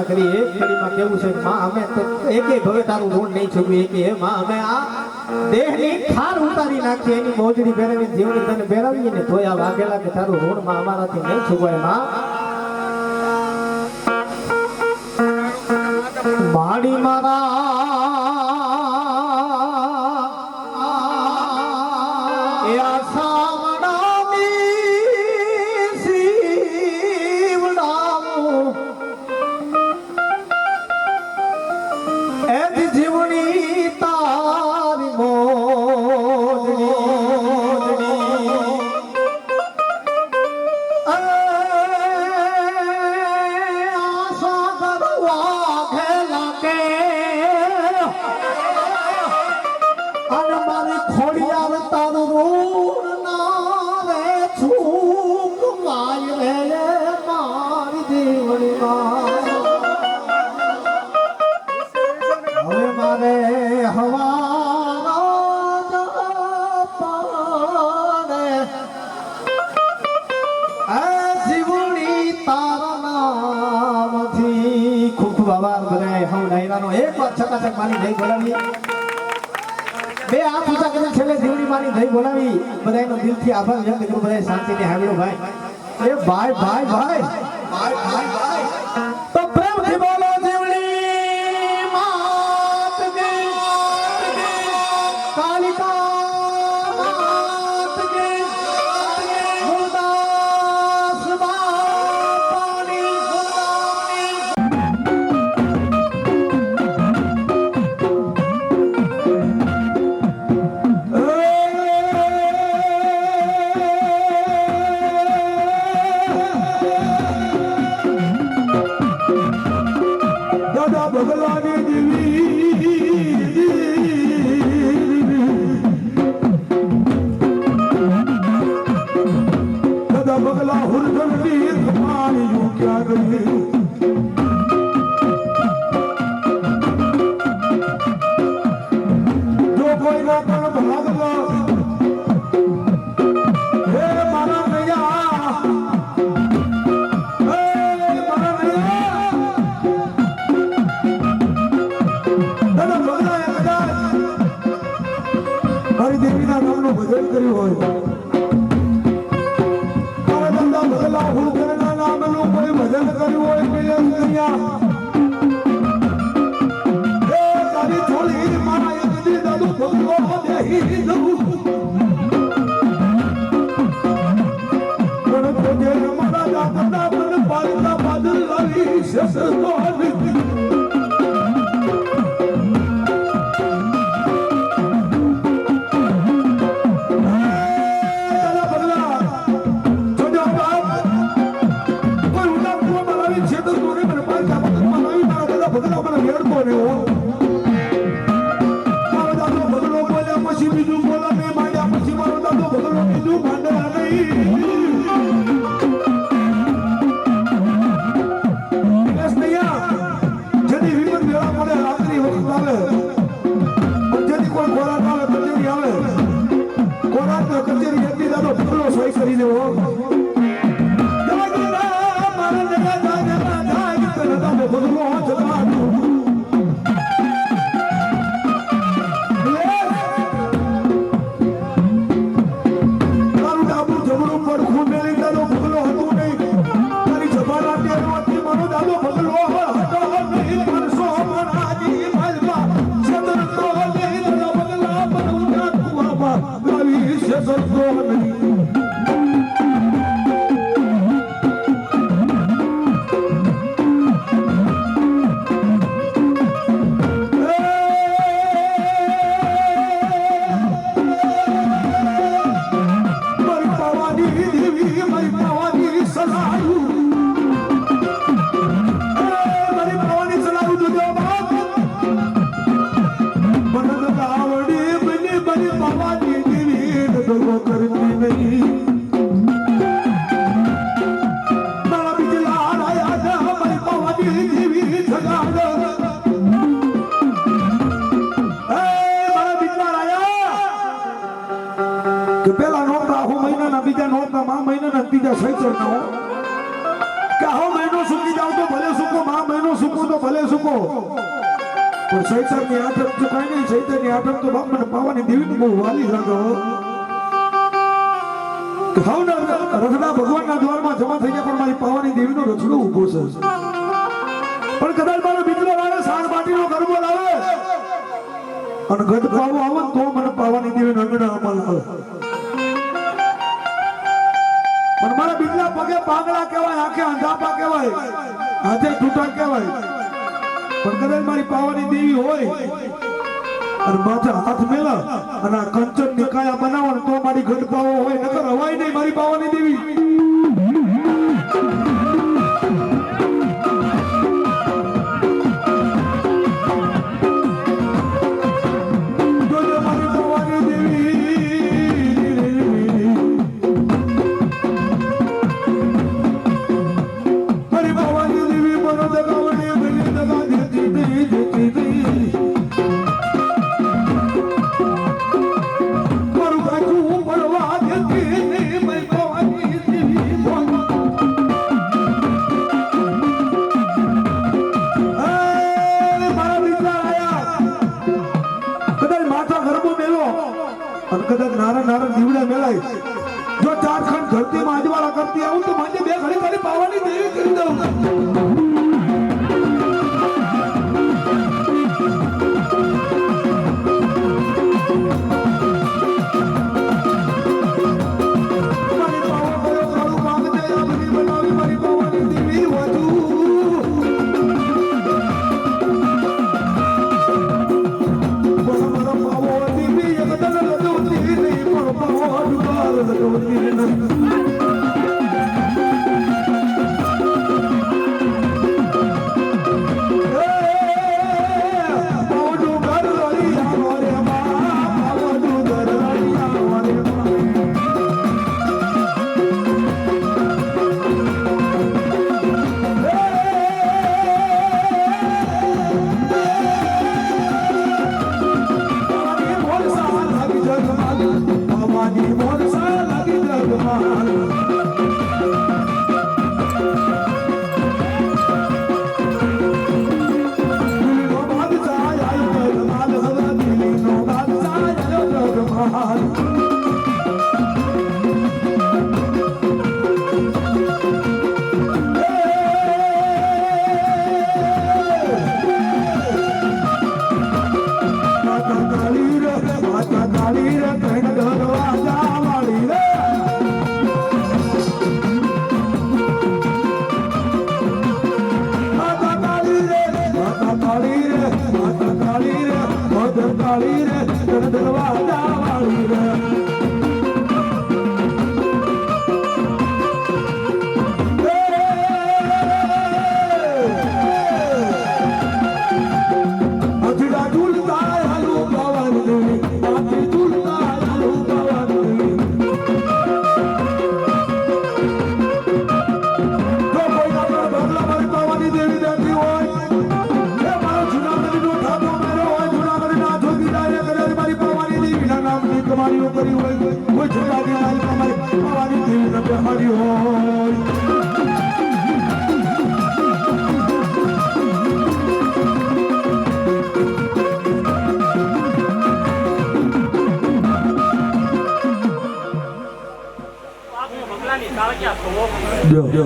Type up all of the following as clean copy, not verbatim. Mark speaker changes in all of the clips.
Speaker 1: પ્રાર્થના કરી એક કડીમાં કેવું છે માં અમે તો એકે ભવે તારું ઋણ નહીં ચૂકવી એકે હે માં અમે આ દેહની ખાર ઉતારી નાખી એની મોજડી પહેરાવી જીવની તને પહેરાવીએ ને તોય આ વાગેલા કે તારું ઋણ માં અમારાથી નહીં ચૂકવાય માં માડી મારા એ આસાવડાની શિવડાવું એ જીવની તારી મોજડી છકાછક માની દહીં બોલાવી બે હાથ ઊંચા કરીને છેલ્લે જીવડી માની દહીં બોલાવી બધાનો દિલથી આભાર વ્યક્ત કરું બધા શાંતિથી હાવ્યો ભાઈ એ ભાઈ ભાઈ ભાઈ ભાઈ ભાઈ ભાઈ તો પ્રેમથી બોલો જીવડી માત કી કાલિકા માત કી મુરદાસ બાપાની
Speaker 2: સુકો તો ભલે સુકો પણ શૈતાનની આઠમ ચુકાય નહીં. શૈતાનની આઠમ તો બાપ મને પાવાની દેવીને બહુ વાલી લાગે હો. ભાવના રથડા ભગવાનના દ્વારમાં જમા થઈ ગયા પણ મારી પાવાની દેવીનો રથડો ઊભો છે. પણ કદાચ મારો મિત્ર આવે સાર માટીનો ગરબો લાવે અને ગઢ પાવો આવે તો મને પાવાની દેવી અંગણા અમલ આવે. પણ મારા બીજલા પગે પાંગડા કહેવાય, આંખે અંધાપા કહેવાય, હાથે તૂટા કહેવાય. પણ કદાચ મારી પાવાની દેવી હોય અને માથે હાથ મેલા અને આ કંચન ની કાયા બનાવવા તો મારી ગઢ પાવો હોય, નકર હવાય નહીં મારી પાવાની દેવી. કદાચ નારા નારા દીવડા મેલાય જો ચાર ખંડ ધરતીમાં આજવાળા કરતી આવું તો મને બે ઘડી તારી પાવાની દેવી કરી દઉં.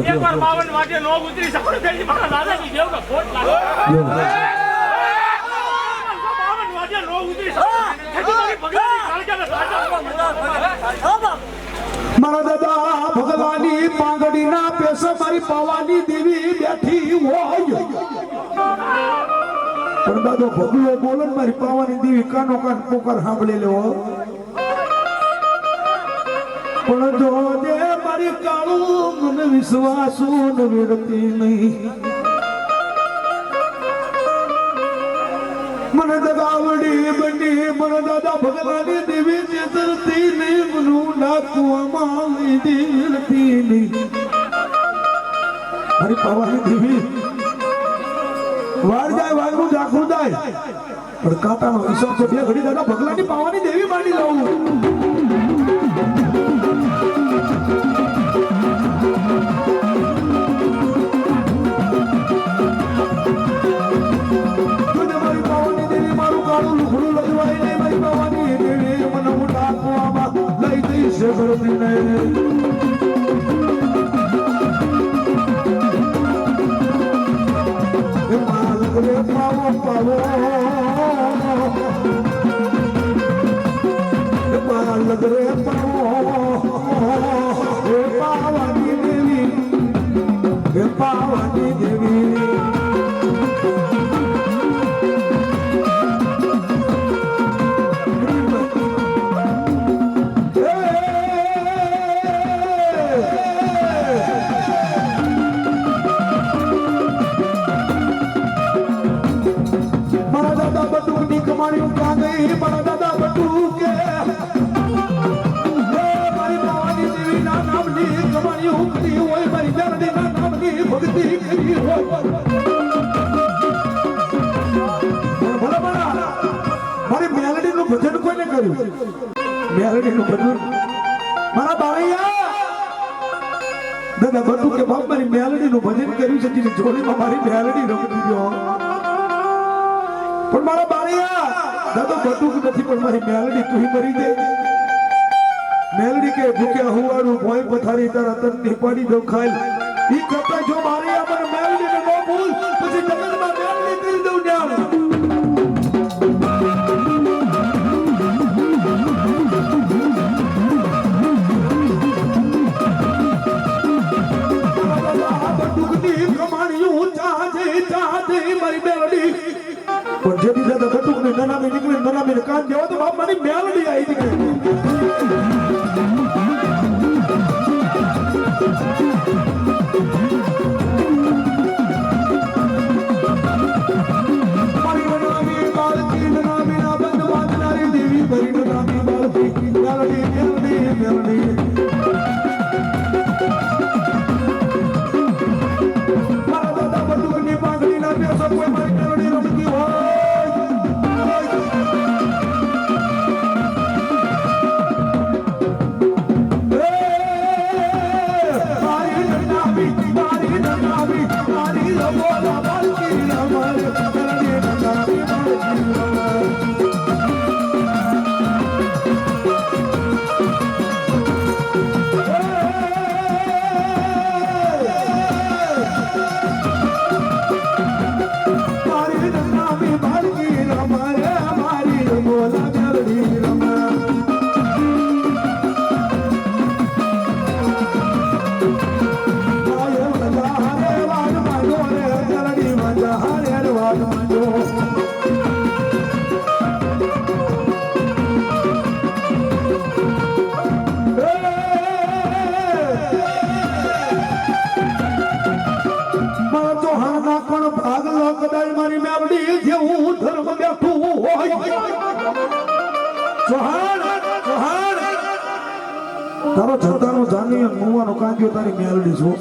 Speaker 3: એક વાર 52 વાગે નો ઉતરી સફળ થઈ મારા દાદાજી દેવ કે ખોટ લાગે 52 વાગે નો ઉતરી મારી ભગવાનની કાળજાને સાચા
Speaker 2: મારા દાદા ભગવાનની પાંગડીના પેશ મારી પાવાની દેવી બેઠી હોય પણ દાદો ભગલો બોલે મારી પાવાની દેવી કાનો કાન પોકાર સાંભળી લેવો પણ જો દે મારી કાળું મને વિશ્વાસુ નવેડતી નહીં મને દગાવડી બની મને દાદા ભગવાનની દેવી ચેતરતી નહીં મનું નાખવામાં દીવતી નહીં મારી પાવાની દેવી વાર જાય વાગનું ઝાખું જાય પણ કાંટાનો હિસાબ છે બે ઘડી દાદા ભગલાની પાવાની દેવી માંડી લઉં મેલડીને એ માલક રે પાવો પાવો એ માલક રે પાવો એ પાવાની દેવી એ પાવાની દેવી કમાણીઓ ક્યાં ગઈ મારા દાદા બટુકે મારી બાવાની દેવી ના નામની કમાણીઓ કરી હોય મારી મેલડી ના નામની ભક્તિ કરી હોય ભલે મારી મેલડી નું ભજન કોઈને કર્યું મેલડી નું ભજન મારા બાળૈયા દાદા બટુકે બાપ મારી મેલડી નું ભજન કર્યું છે તેની જોડીમાં મારી મેલડી રમતી ગયો પણ મારા બાળિયા દાદો બટુક નથી પણ મારી મેલડી તું મરી દે મેલડી કે ભૂખ્યા હુવાડું ભોય પથારી તારા તનની પાડી દઉં ખાઈ ઈ કરતા જો બાળિયા મને મેલડી ને નો ભૂલ પછી જગતમાં મેલડી કરી દઉં ન્યાલ બટુકની કમાણીઓ ચાહે મારી મેલડી પણ જેથી દાદા બટુક ને નનામી નીકળી નનામી ને કાન દેવો તો બાપ મારી મેલડી આવી નીકળી મારી નનામી બાળકી નનામી ના બંધ બાંધનારી દેવી મારી નનામી બાળકી મેલડી મેલડી મેલડી મારા દાદા બટુક ની પાંખડી ના બેસો કોઈ મારી મેલડી રમતી હોય મારી મેલડી જેવું ધર્મ બેઠું હોય ચૌહાણ ચૌહાણ તારો જતાનો જાની મુવાનો કાંગ્યો તારી મેલડી છો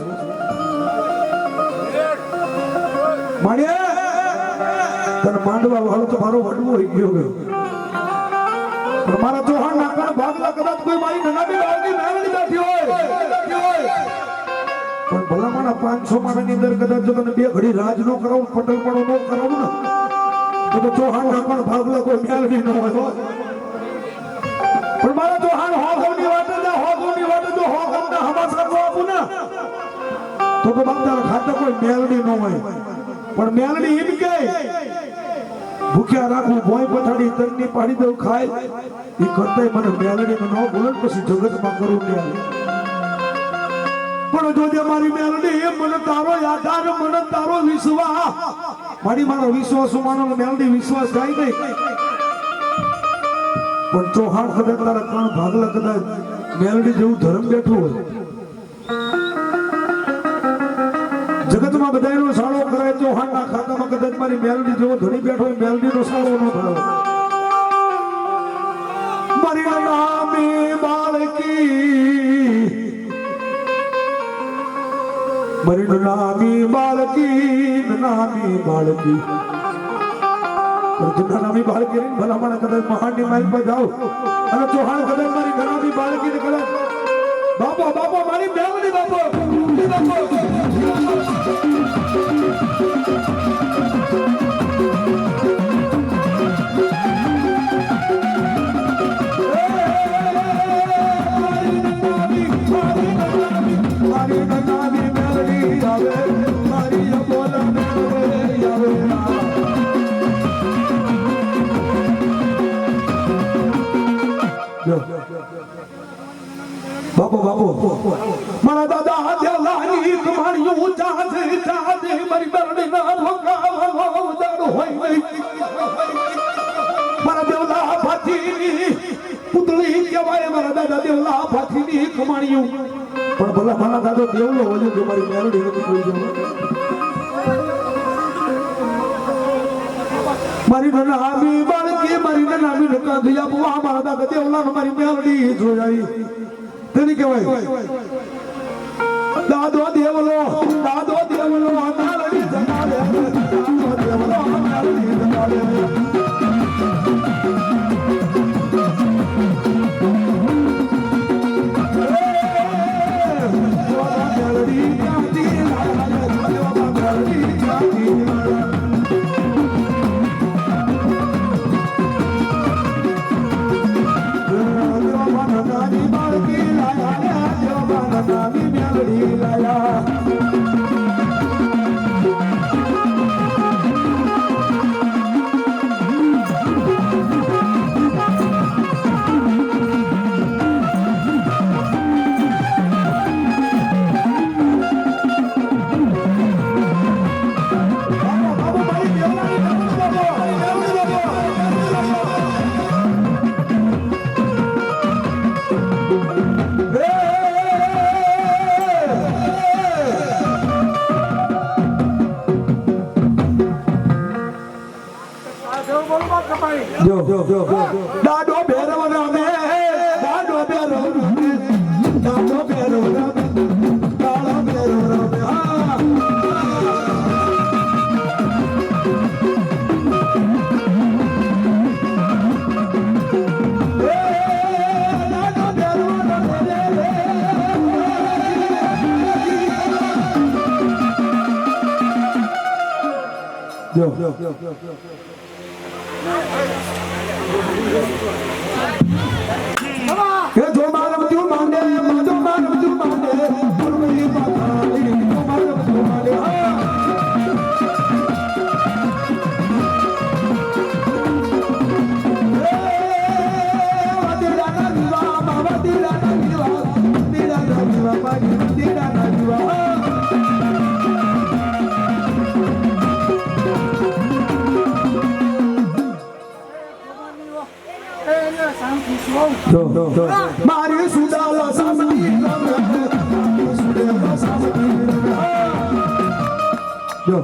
Speaker 2: માણ્યા તને માંડવા વાળો તો મારો વડવો હોય ગયો પણ મારા ચૌહાણ નાકના ભાગલા કદાચ કોઈ મારી નનામી બાળકી મેલડી બેઠી હોય પણ ભલામણ 500 માણસની અંદર કદાચ જો તને બે ઘડી રાજ નો કરાવું પટલ પણ નો કરાવું ને તો ચૌહાણ નાકના ભાગલા કોઈ મેલડી ન હોય પણ મારા ચૌહાણ હોગોની વાટે જો હોગોની વાટે જો હોગોના હમાસા કો આપું ને તો બાપદાર ખાતે કોઈ મેલડી ન હોય પણ મેલડી એમ કે ભૂખ્યા રાખું ભોય પથાડી તનની પાડી દઉં ખાય એ કરતાય મને મેલડી નો બોલે પછી જગતમાં કરું મેલ પણ જોજે મારી મેલડી મને તારો આધાર મને તારો વિશ્વાસ મારો વિશ્વાસ માનો મેલડી વિશ્વાસ થાય નહીં પણ ચૌહાણ કદાચ તારા ત્રણ ભાગલા કદાચ મેલડી જેવું ધર્મ બેઠું હોય જગતમાં બધાયનો સાળો કરાય ચૌહાણના ખાતામાં કદાચ મારી મેલડી જેવો ધણી બેઠો હોય મેલડીનો સાળો ન થાય મારી નામી બાળકી મારી નામી બાળકી નામી બાળકી ભલામણ કદાચ મહાનની માઇલ પર જાઓ અને ચૌહાણ કદાચ મારી નામી બાળકી ને કદાચ બાપા બાપા મારી મેલડી બાપા બાપો મારા દાદા દેવલાની કમાણીઓ ચાહે મારી બરડી ના ભોગાવો ઉદાડો હોય મારા દેવલા ભાતીની પુતળી કહેવાય મારા દાદા દેવલા ભાતીની કમાણીઓ પણ ભલા મારા દાદો દેવલો હોય કે મારી મેરડી નથી કોઈ જવું મારી નામી બાળકી મારી નામી નકા ગયા બુવા મારા દાદા દેવલા મારી મેરડી જોઈ તેની કહેવાય દાદો દેવલો નારળી જગાડે દાદો દેવલો નારળી જગાડે દાડો ભેરવ રમે દાડો ભેરવ રમે દાડો ભેરવ રમે દાડો ભેરવ રમે જો મારમ તું માંડે માધો મારમ તું માંડે પરમલી પાથાળી જો મારમ તું માંડે વાદીડાના દીવા બાબા દીડાના દીવા પાડી દીડાના દીવા મારી સુદાલા સામની સુદાલા સામની જો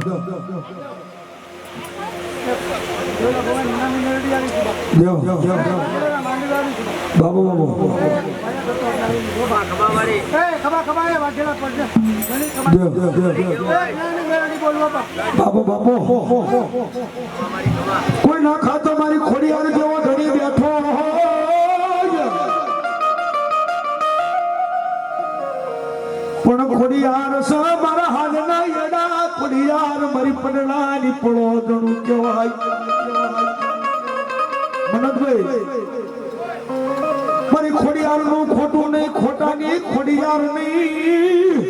Speaker 2: બાબુ કોઈ ના ખાતો મારી ખોડિયાર જેવો ધણી બેઠો પણ ખોડિયાર સ મારા હાલના યડા ખોડિયાર મારી પડલાની પડો ધણું કહેવાય મનોજભાઈ મારી ખોડિયાર નું ખોટું નહીં ખોટાની ખોડિયાર નહીં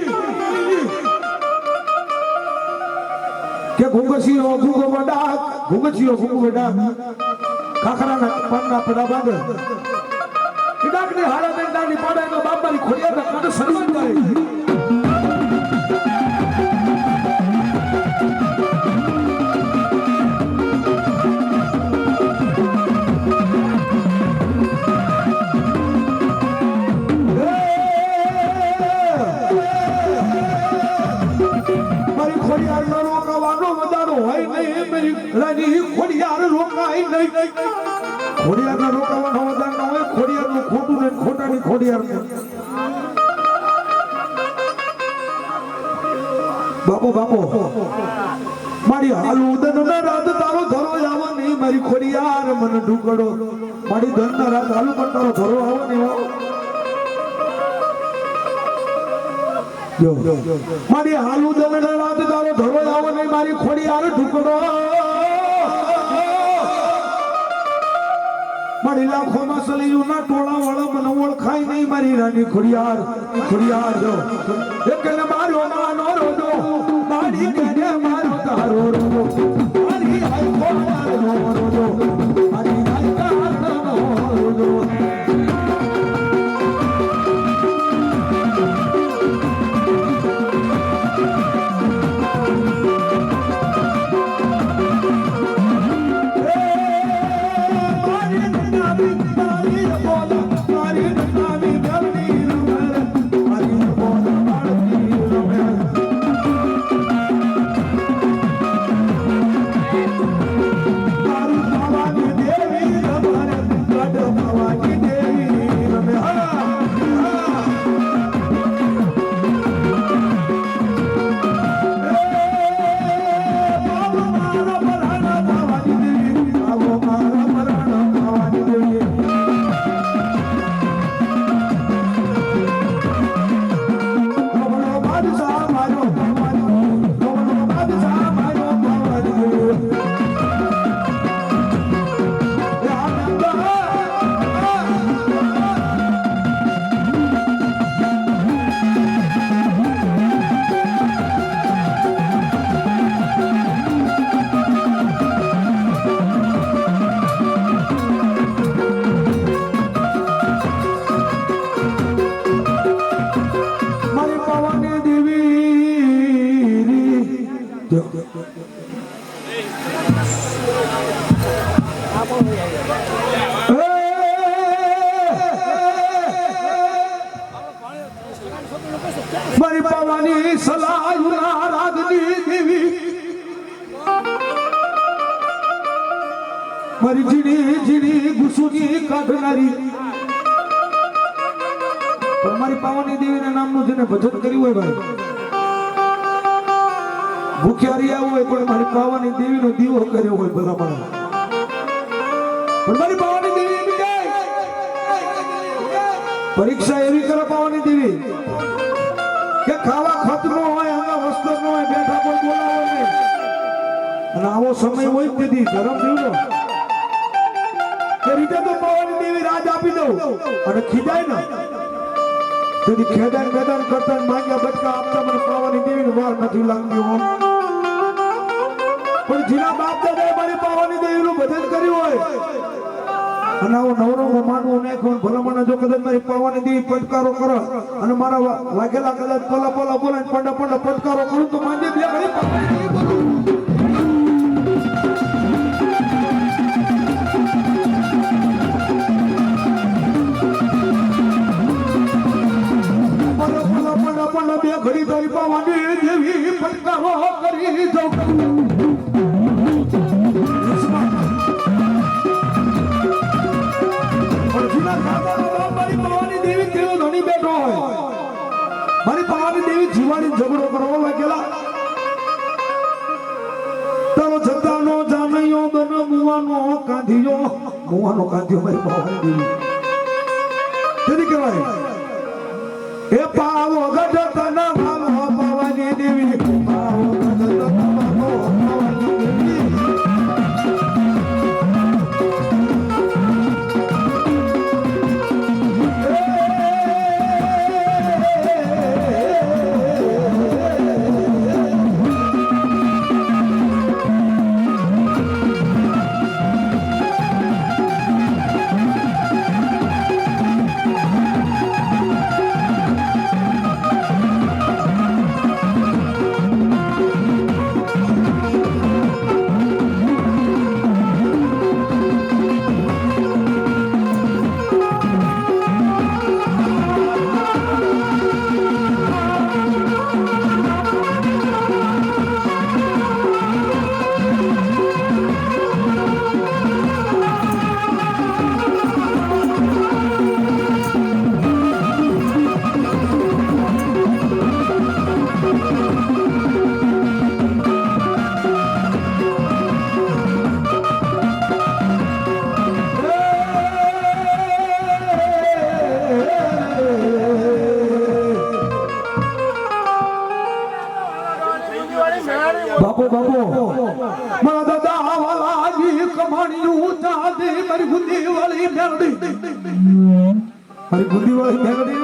Speaker 2: કે ઘુંગસીઓ ઘુંગો વડા ઘુંગસીઓ ઘુંગો વડા ખાખરાના પાનના પડા બાંધે ડાકની હાડા બેંડાની પાડાનો બાપ મારી ખોડિયારના કાને સરી જાય ખોડિયાર રોકાય નહીં ખોડિયાર ના રોકાવાનો વધારે ના હોય ખોડિયાર નું ખોટું ને ખોટાની ખોડિયાર બાપો મારી હાલ ઉદન ના રાત તારો ધરો આવો નહીં મારી ખોડિયાર મને ઢુકડો મારી ધન ના રાત હાલ પણ તારો ધરો આવો નહીં મારી હાલ ઉદન ના રાત તારો ધરો આવો નહીં મારી ખોડિયાર ઢુકડો મારી લાખોમાં સલીયું ના ટોળા વાળા મને ઓળખાય નહીં મારી રાની ખોડિયાર જો એકને મારો નાનો રોજો મારી કને મારો તારો રોજો મારી આઈ ખોડિયાર નો રોજો મારી આઈ તારો રોજો મારી પાવાની સલાયુના રાગની દેવી મારી ઝીણી ઝીણી ગુસુની કાઢનારી પણ મારી પાવાની દેવીના નામનું જેને ભજન કર્યું હોય ભાઈ ભૂખ્યા રહ્યા હોય પણ મારી પાવાની દેવીનો દીવો કર્યો હોય ભલા પણ મારી પાવાની દેવી એવી જાય પરીક્ષા એવી કરે પાવાની દેવી કે ખાવા ખતનો હોય અને વસ્ત્ર નો હોય બેઠા કોઈ બોલાવો નહીં અને આવો સમય હોય તેથી ધર્મ થયો તે રીતે તો પાવાની દેવી રાજ આપી દઉં અને ખીજાય ને તેથી ખેદાન મેદાન કરતા માંગ્યા બચકા આપતા મને પાવાની દેવીને વાર નથી લાગ્યો પણ જીના બાપ દાદાએ મારી પાવાની દેવીનું ભજન કર્યું હોય અને આવો નવરો માનવું નાખ્યો ભલામણ જો કદાચ મારી પાવાની દેવી પટકારો કરો અને મારા વાઘેલા કદાચ પોલા પોલા બોલાય પંડા પંડા પટકારો કરું તો માંગે બે ઘડી પાવાની દેવી બોલું બે ઘડી તારી પાવાની દેવી પટકારો કરી જાઉં મારી પાવાની દેવી જીવાણી ઝઘડો કરવા લાગેલા તારો જતાનો જાનૈયો બન મુવાનો કાંધીયો મારી પાવાની દેવી તેથી કહેવાય એ પાવો ગઢતના મામો પાવાની દેવી પાવો ગઢતના મામો પાવાની દેવી બાપુ મારા દાદા વાલાજી કમાણીયું ચાંદે મારી ગુંદી વાળી મેલડી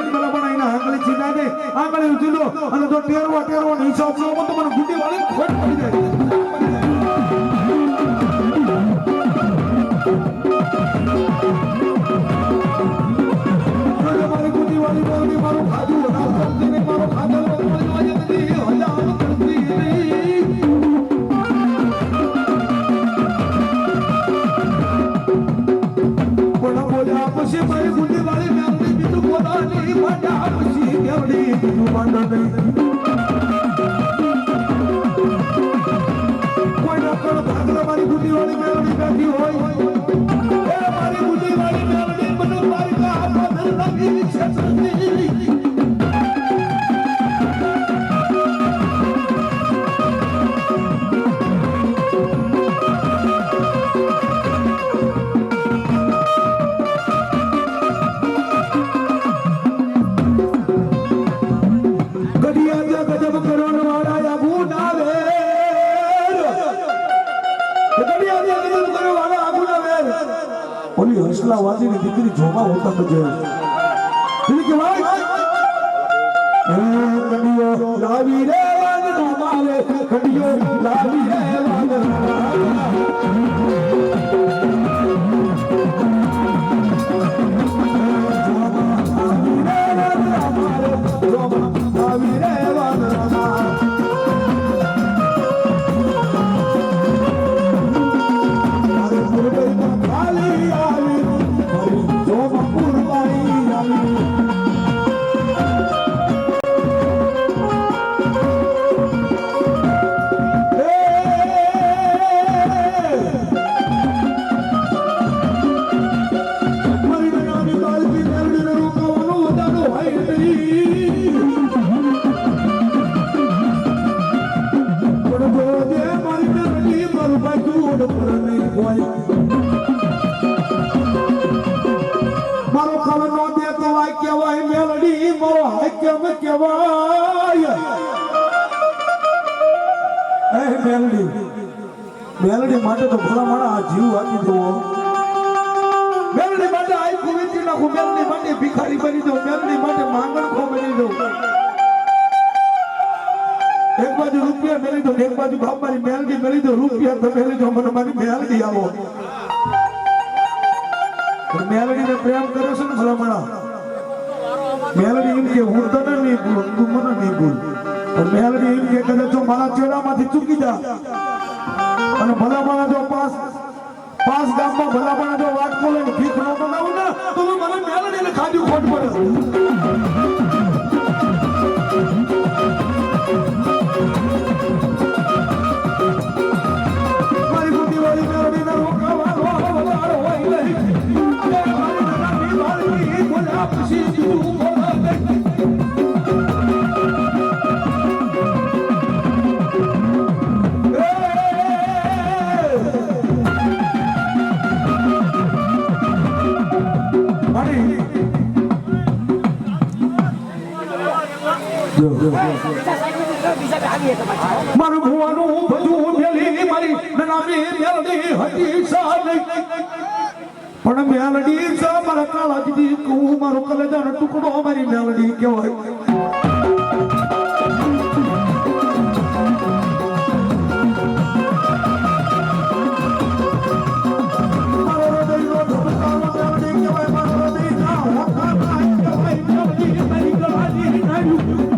Speaker 2: મને બનાવીને આંગળી ચીના દે આંગળી ઉચીલો અને જો ટેરવો હિસાબ ન હોય તો મને ગુંદી વાળી ખોટ પડી જાય મારી ગુંદી વાળી મેલડી મારું ખાધું મારો ખાધો પછી મારી ગુંડી વાળી મેલડી બીજું બોલાની મજા પછી કેવડી બીજું માંડો નહીં કોઈ નકળ ભાગલા મારી ગુંડી વાળી મેલડી બેઠી હોય એ મારી ગુંડી વાળી મેલડી મને મારી કા બદલ લાગી છે હસલા વાજીની દીકરી જોવા હોતા બજાય કડીઓ લાવી રે વાગનો મારે કડીઓ લાવી રે વાગનો લાવી રે વાગનો મારે કેમ કહેવાય એ મેલડી માટે તો ભલા માણા આ જીવ આપી દેવો મેલડી માટે આખું વેચી નાખું મેલડી માટે ભિખારી બની દઉં મેલડી માટે માંગણખો બની દઉં એક બાજુ રૂપિયા મેલી દો એક બાજુ બાપ મારી મેલડી મેલી દો રૂપિયા તમે મેલી દો મને મારી મેલડી આવો મેલડીને પ્રેમ કરે છે ને ભલામણા મેલડી એમ કે હું તને નહીં ભૂલું તું મને નહીં ભૂલ પણ મેલડી એમ કે કદાચ જો મારા ચેડામાંથી ચૂકી જા અને ભલામણા જો પાસ ગામમાં ભલામણા જો વાત બોલે ને ભીખ ન બનાવું ને તો મને મેલડીને ખાધું ખોટ પડે મારી બુદ્ધિ વાળી મેલડીને રોકાવા હોય નહીં પછી તું બોલા મારું ભુવાનું બધું મેલી મારી નામી મેલડી હતી સારી પણ મેલડી સા મારા કાળા દીદી તું મારો કલેજાનો ટુકડો મારી મેલડી કહેવાય મારો હૃદયનો ધબકારો મેલડી કહેવાય મારો હૃદયના હોઠા કહેવાય મેલડી મારી ગળાની નાયું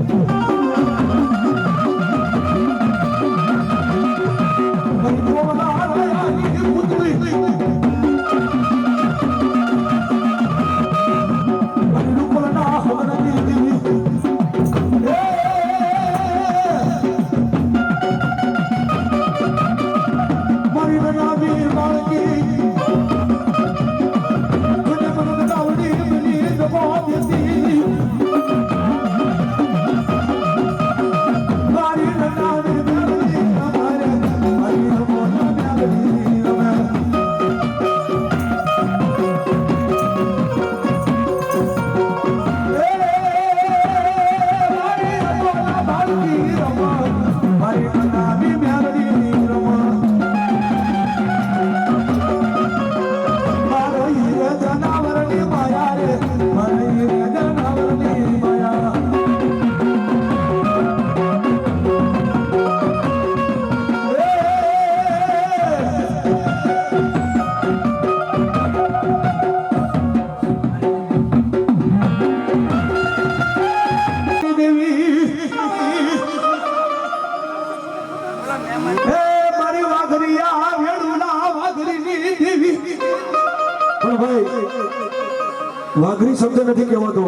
Speaker 2: વાઘરી શબ્દ નથી કહેવાતો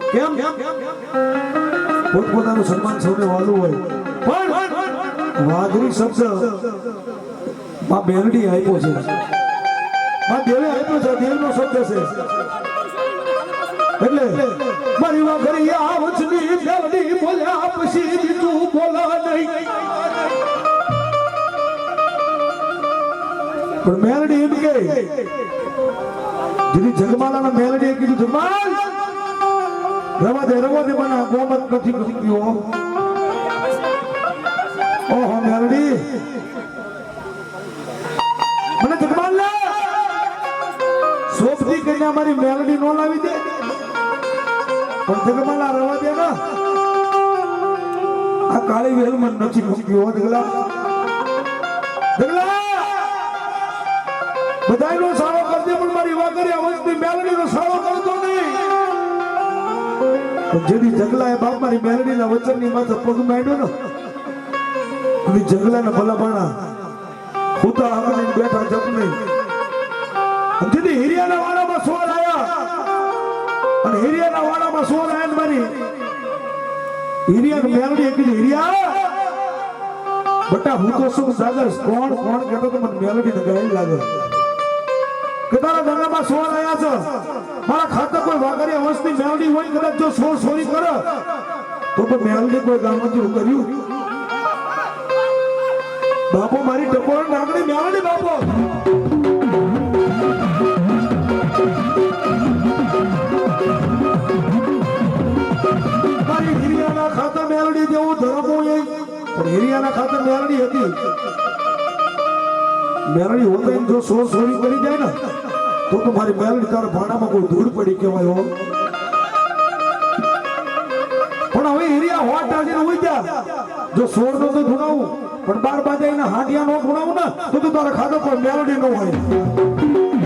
Speaker 2: કેમ પોતપોતાનું સન્માન સૌને વાલું હોય પણ વાઘરી શબ્દ માં બેલડી આપ્યો છે માં દેવે આપ્યો છે દેવનો શબ્દ છે એટલે મારી વાઘરી આ વચની બેલડી બોલ્યા પછી બીજું બોલા નહીં પણ મેલડી એમ કે જેની જગમાલાના મેલડીએ કીધું જગમાલ રવા દે મને ગોમત નથી ગયો ઓહો મેલડી મને જગમાલ લે સોફતી કરીને અમારી મેલડી નો લાવી દે પણ જગમાલા રવા દે ને આ કાળી વેલ મને નથી ગયો જગલા બધાયનો સારો કરજે પણ મારી વાઘરી અવસ્થની મેલડીનો સારો કરતો નહીં જેથી જગલાએ બાપ મારી મેલડીના વચનની માથે પગ માંડ્યો ને જગલાના ભલાભાણા હુતા આંગણે બેઠા જપ નહીં જેથી હિરિયાના વાડામાં સોર આવ્યા અને હિરિયાના વાડામાં સોર આવ્યા મારી હિરિયાની મેલડીએ કીધું હિરિયા બટા હું તો શું સાગર કોણ કહેતો તો મને મેલડીને ગાય લાગે કે તારા ગંગામાં સોર આવ્યા છે મારા ખાતે કોઈ વાઘરી અવસ્થની મેલડી હોય કદાચ જો સોર સોરી કરે તો મેલડી કોઈ ગામમાં જેવું કર્યું બાપો મારી ટકોર નાગણી મેલડી બાપો મારી જો સોર સોરી કરી જાય ને તો મારી મેલડી તારા ભાણામાં કોઈ ધૂળ પડી કહેવાય હો. પણ હવે એરિયા હોટ આજે હોય જા જો સોર નો તો ધૂણાવું પણ 12 બાજે એના હાંડિયા નો ધૂણાવું ને તો તારા ખાધો કોઈ મેલડી નો હોય.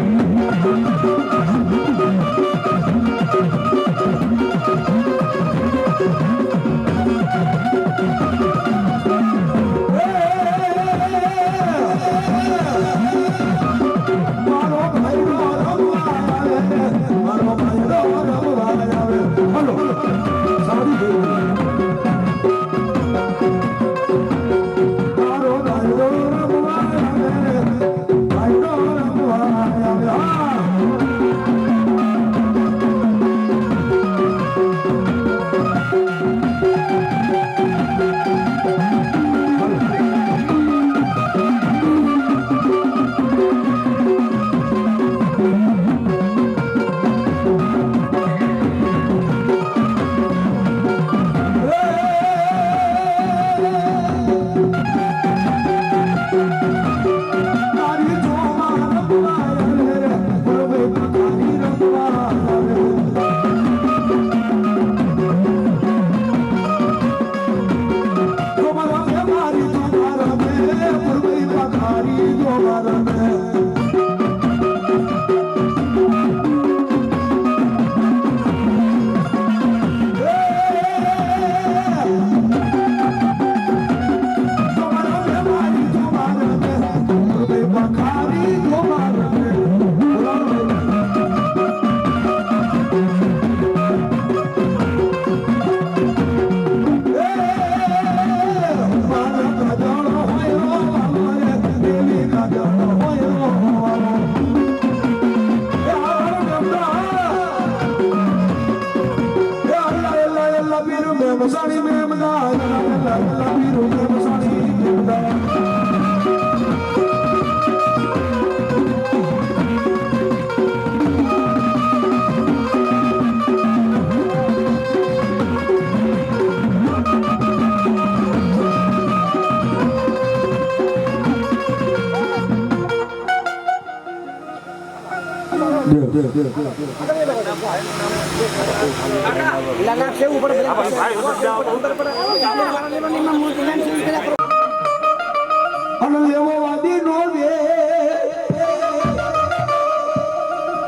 Speaker 2: અને લેવો વાદી નો દે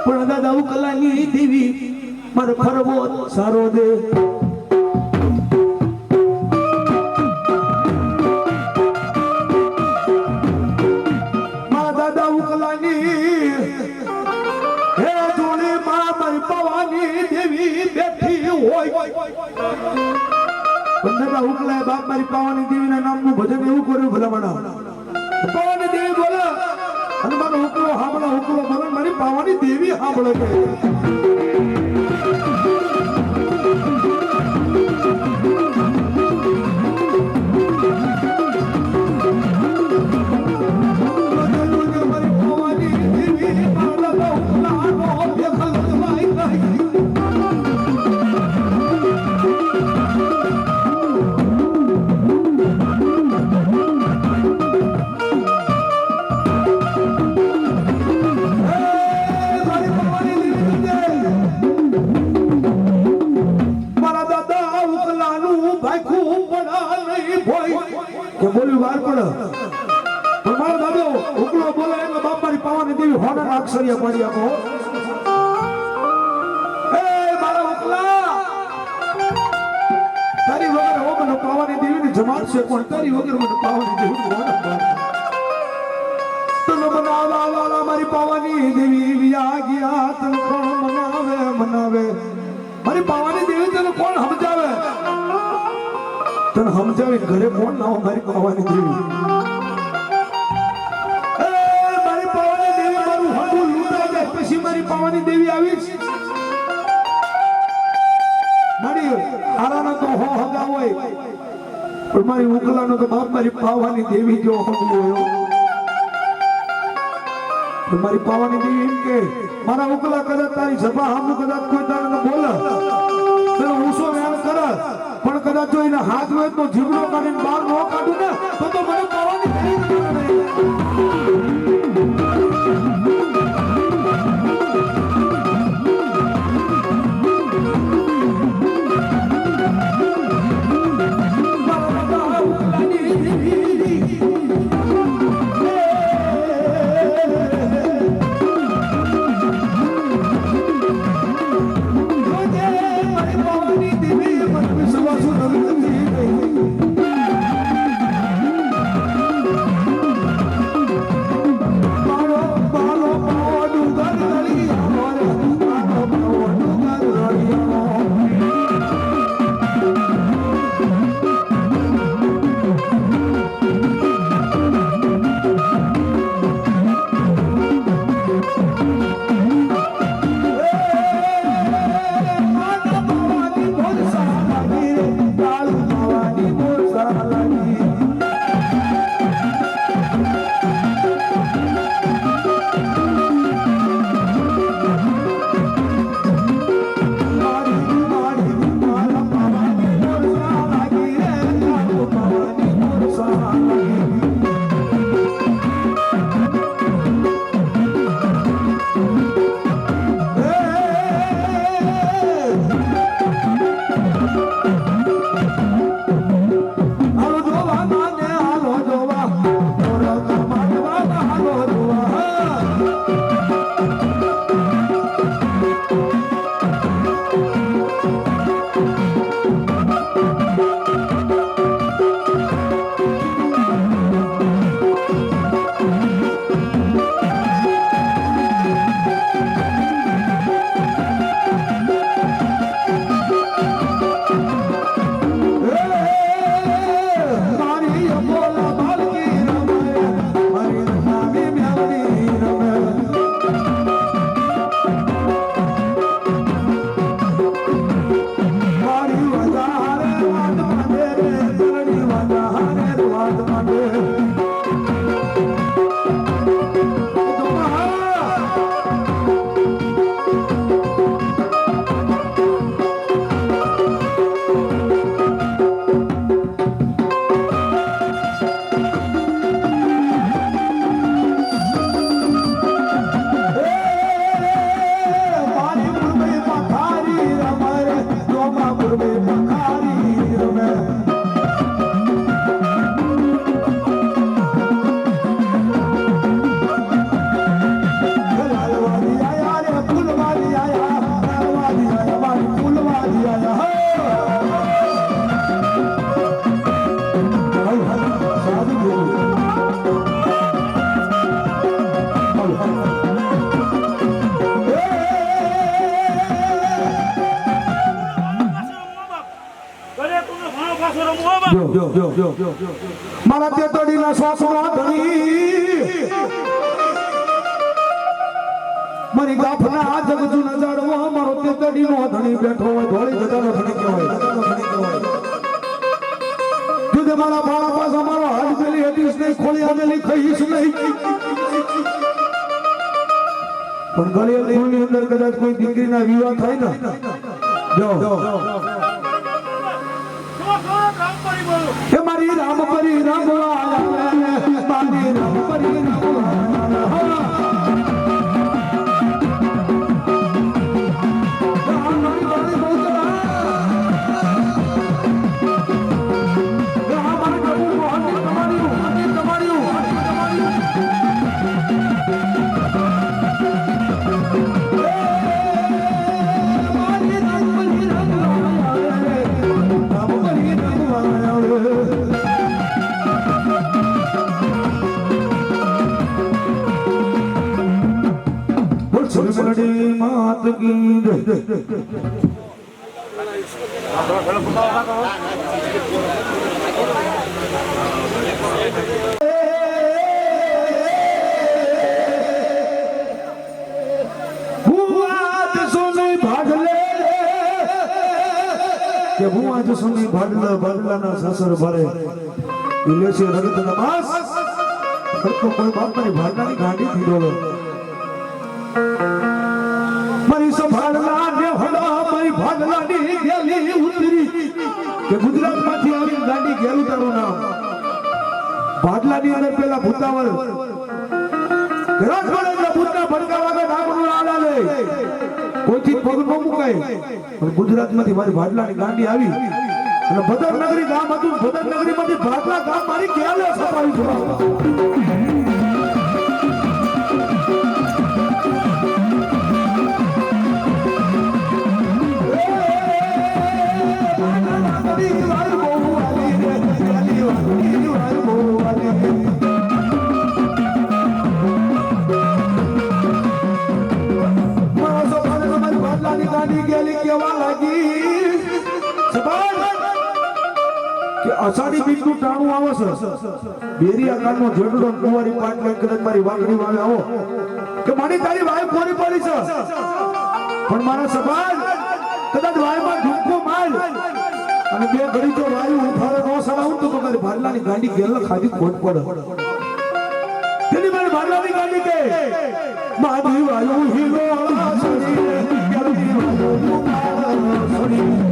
Speaker 2: પણ દાદા ઉકલાની દેવી મારે ફરવો સારો દે. મારા દાદા ઉકલાની હે જોડે મારી પવાની દેવી બેઠી હોય પણ દાદા ઉકલાએ બાપ મારી પવાની દેવીના નામનું ભજન એવું કર્યું ભલામણા પાવાની દેવી બોલે અને મારો હુકલો હાંભળો હુકલો બોલે મારી પાવાની દેવી હાંભળે કે મારી પાવાની દેવી મારા હુકલાનો દેખલ ભાઈ ભાઈ કે બોલ્યું વાર પડે પણ મારો દાદો ઉકલો બોલે એટલે બાપ મારી પાવાની દેવી હોના અક્ષરિયા પાડી આપો. એ મારા ઉકલા તારી વગર હો મને પાવાની દેવીની જમાત છે પણ તારી વગર મને પાવાની દેવી હોના પાડ તને મનાવા વાળા મારી પાવાની દેવી વિયા ગયા તને કોણ મનાવે મારી પાવાની દેવી તને કોણ સમજાવે તને સમજાવી ઘરે કોણ ના મારી પાવાની દેવી મારી પાવાની દેવી મારું હંડું લૂંટાઈ જાય પછી મારી પાવાની દેવી આવી મારી આરાનો તો હો હગા હોય પણ મારી ઉકલાનો તો બાપ મારી પાવાની દેવી જો હગું હોય પણ મારી પાવાની દેવી એમ કે મારા ઉકલા કદાચ તારી સભા હામું કદાચ કોઈ તારે બોલે તને ઊંસો વ્યાન કરે પણ કદાચ જો એના હાથ હોય તો જીવડો કાઢીને બહાર ન કાઢું ને તો મને પાવાની દેવી મારા તેતડીના શ્વાસમાં ધણી મારી ગાફના જગજુ ન જાડવો મારો તેતડીનો ધણી બેઠો હોય ધોળી ગજાનો ધણી કહેવાય જુદે મારા બાળા પાસે મારો હાથ પેલી હતીશ નહીં ખોલી આવેલી કહીશ નહીં પણ ગળિયાની અંદર કદાચ કોઈ દીકરીના વિવાહ થાય ને જો હે મારી રામ પરી રામ મારી રામ પરી માત કી કે હું આજ સુની ભાડલાના સસર ભરે ઇલેશે રગત નમાસ કરતો કોઈ બાપની ભાડલાની ગાડી દીધો મારી સંભાળના ને હડા મારી ભાડલાની ગેલી ઉતરી કે ગુજરાતમાંથી આવી ગાડી ગેલું તારું નામ ભાડલાની અને પેલા ભૂતાવળ રાજવાડા ભૂતના ભડકાવા કે ડાબનું આડા લે કોઈથી પગ ન મુકાય પણ ગુજરાતમાંથી મારી ભાડલાની ગાડી આવી અને ભદરનગરી ગામ હતું ભદરનગરીમાંથી ભાડલા ગામ મારી ગેલે સપાવી છોડાવવા અષાઢી બીજનું ટાણું આવે છે બેરિયા કાનનો જેડડો કુંવારી પાટલે કદાચ મારી વાકડી વાવે આવો કે મારી તારી વાય કોરી પડી છે પણ મારા સભાન કદાચ વાયમાં ઢુમકો માર અને બે ઘડી જો વાયુ ઉફારે નો સડાવું તો મારી ભાડલાની ગાડી ગેલ ખાધી ખોટ પડે તેની મારી ભાડલાની ગાડી કે મારી વાયુ હીરો સડી ગેલી સડી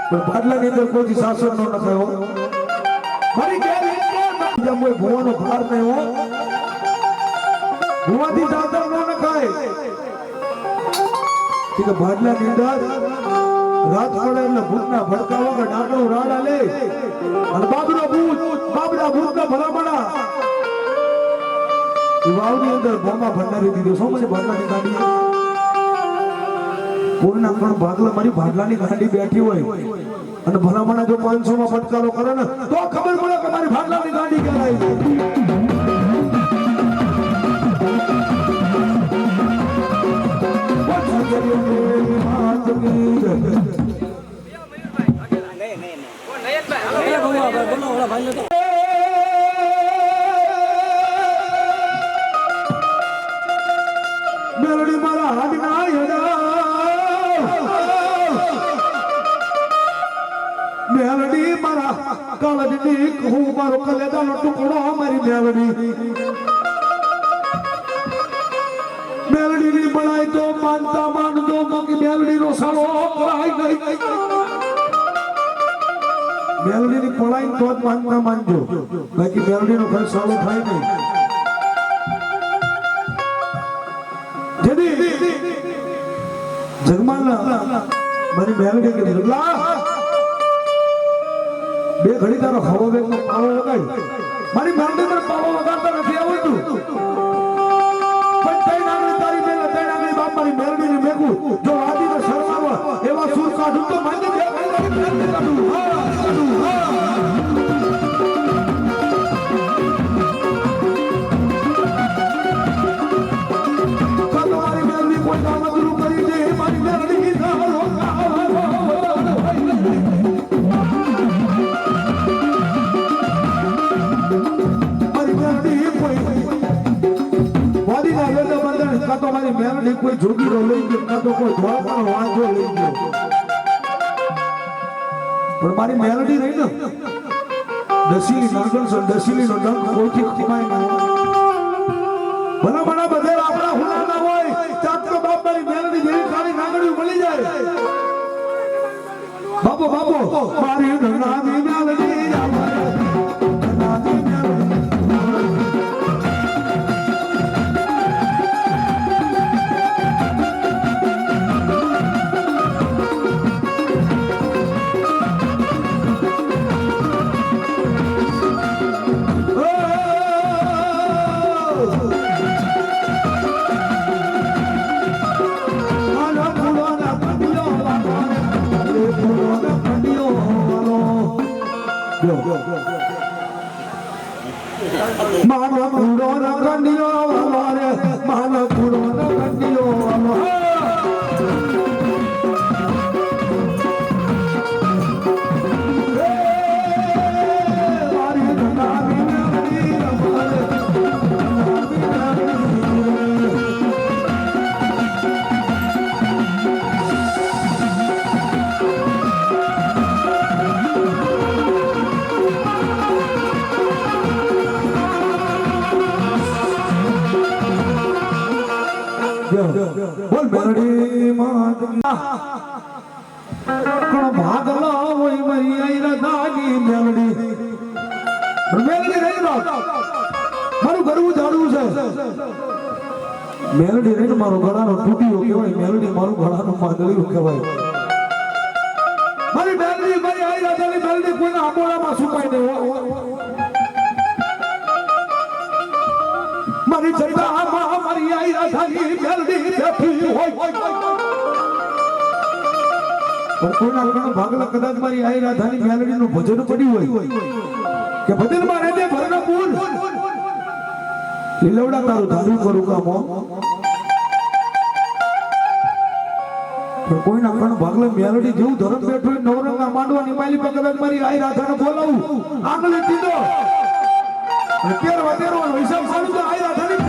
Speaker 2: ભાડલાની અંદર કોઈ શાસન નો ન થયો મારી ગેલી જમ કોઈ ભુવાનો ભાર નહીં હો ભુવાથી સાદર નો ન ખાય કે ભાડલાની અંદર રાત પડે એટલે ભૂતના ભડકાવા કે ડાકણું રાડા લે અને બાબરા ભૂતના ભલામણા વાવની અંદર બોમા ભંડારી દીધો સો મને ભાડલાની ગાડી પૂર્ણા પણ ભાગલા મારી ભાડલાની ગાડી બેઠી હોય અને ભલામણા જો 500 માં ફટકારો કરે ને તો ખબર પડે કે મારી ભાડલાની ગાડી કરાઈ મેલડી મારા હાડના મેલડી મારા કાળજની કહું મારો કલેદાનો ટુકડો મારી મેલડીની બનાય તો માનતા માનજો મગી મેલડીનો સાળો પડાય નહીં મેલડીની પડાય તો જ માનતા માનજો બાકી મેલડીનો ઘર સાળો થાય નહીં જેદી જગમાલના મારી મેલડી કે જગલા બે ઘડી તારો હવો બેગનો પાવો વગાડ મારી મેલડી પર પાવો વગાડતા નથી આવડતું પણ તઈ નાગણી તારી મેલ તઈ નાગણી બાપ મારી મેલડી ને મેકું જો આદિને શરમ આવે એવા સુર કાઢું તો મારી બે ઘડી મેલડી કાઢું હા કાઢું હા મેલડી કોઈ જોગીરો લઈ ગયો કાં તો કોઈ ધોળાનો વાંધો લઈ ગયો પણ મારી મેલડી રહી ને દસીલી નાગલ છે દસીલી નો ડંક કોઈથી ખમાય ના ભલા ભલા બધે આપણા હુના ના હોય ચાક તો બાપ મારી મેલડી જેવી કાળી નાગડી મળી જાય બાપો બાપો મારી નાની મેલડી માનો પૂરો ન કંડિયો અમારે માનો પૂરો ન કંડિયો અમારે બોલ મેલડી માં કોણ ભાગલો હોય મરી આઈ રદાની મેલડી મેલડી રહી રો મારું ગળું જાડું છે મેલડી રહી મારો ગળાનો તૂટ્યો કહેવાય મેલડી મારું ગળાનો માંદળિયું કહેવાય મારી મેલડી મારી આઈ રદાની મેલડી કોઈના આંબોળામાં સુકાઈ દે મારી જગ્યામાં મારી આઈ રાધાની મેલડી બેઠી હોય પણ કોઈના ઘણો ભાગલા કદાચ મારી આઈ રાધાની મેલડીનું ભજન પડ્યું હોય કે ભજનમાં રહેજે ભરણપુર લીલવડા તારું ધારું કરું કામો પણ કોઈના ઘણો ભાગલા મેલડી જેવું ધરમ બેઠું હોય નવરંગના માંડવાની માલી પર કદાચ મારી આઈ રાધાને બોલાવું આંગળી દીધો તેરવા હિસાબ સારું તો આઈ રાધાની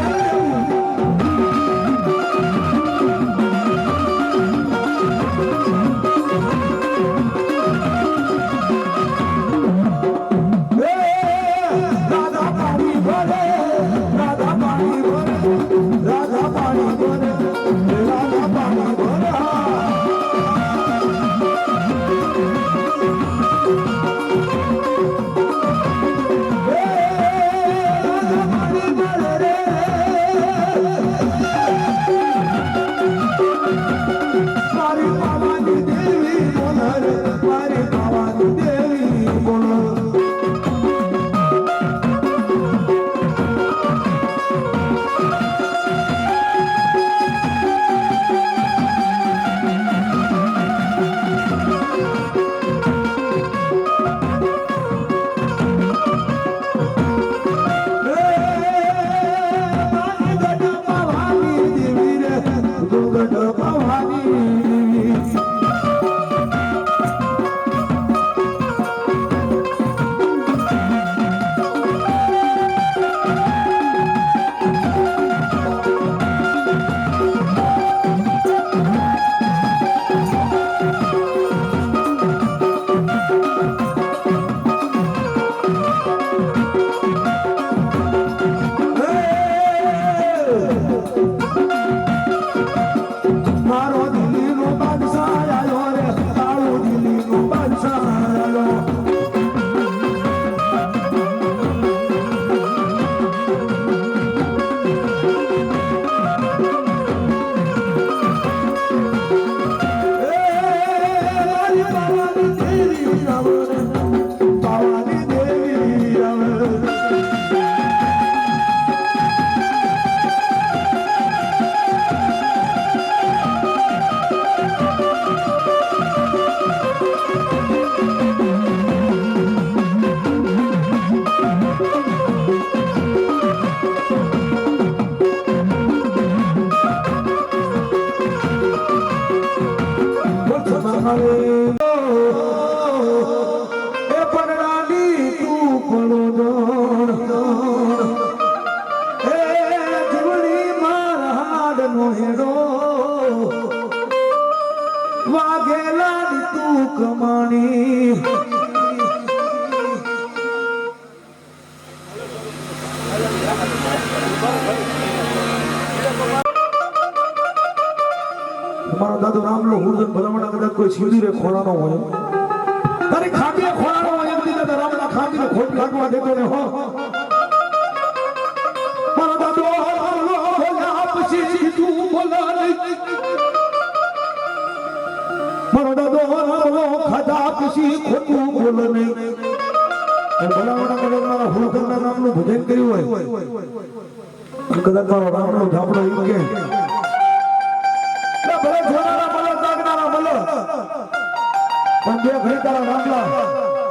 Speaker 2: અરે એ પરણાની તું પલો દોડ એ જીવડી મારા હાડનો હેડો વાઘેલા તું કમાણી તમારો દાદો રામલો હુરજન ભલામણા કદાચ કોઈ સિંદુરે ખોરાનો હોય તારી ખાટીએ ખોરાનો હોય એમ દાદા રામના ખાટીને ખોટ લાગવા દેતો ને હો મારો દાદો પછી તું બોલા નહીં મારો દાદો રામલો ખાધા પછી ખોટું બોલે નહીં ભલામણા કદાચ મારા હુરજનના નામનું ભજન કર્યું હોય કદાચ મારો રામલો ધાપડો એમ કે ભલે જોનારા મળો જાગનારા મળો પણ બે ઘડી તારા રામલા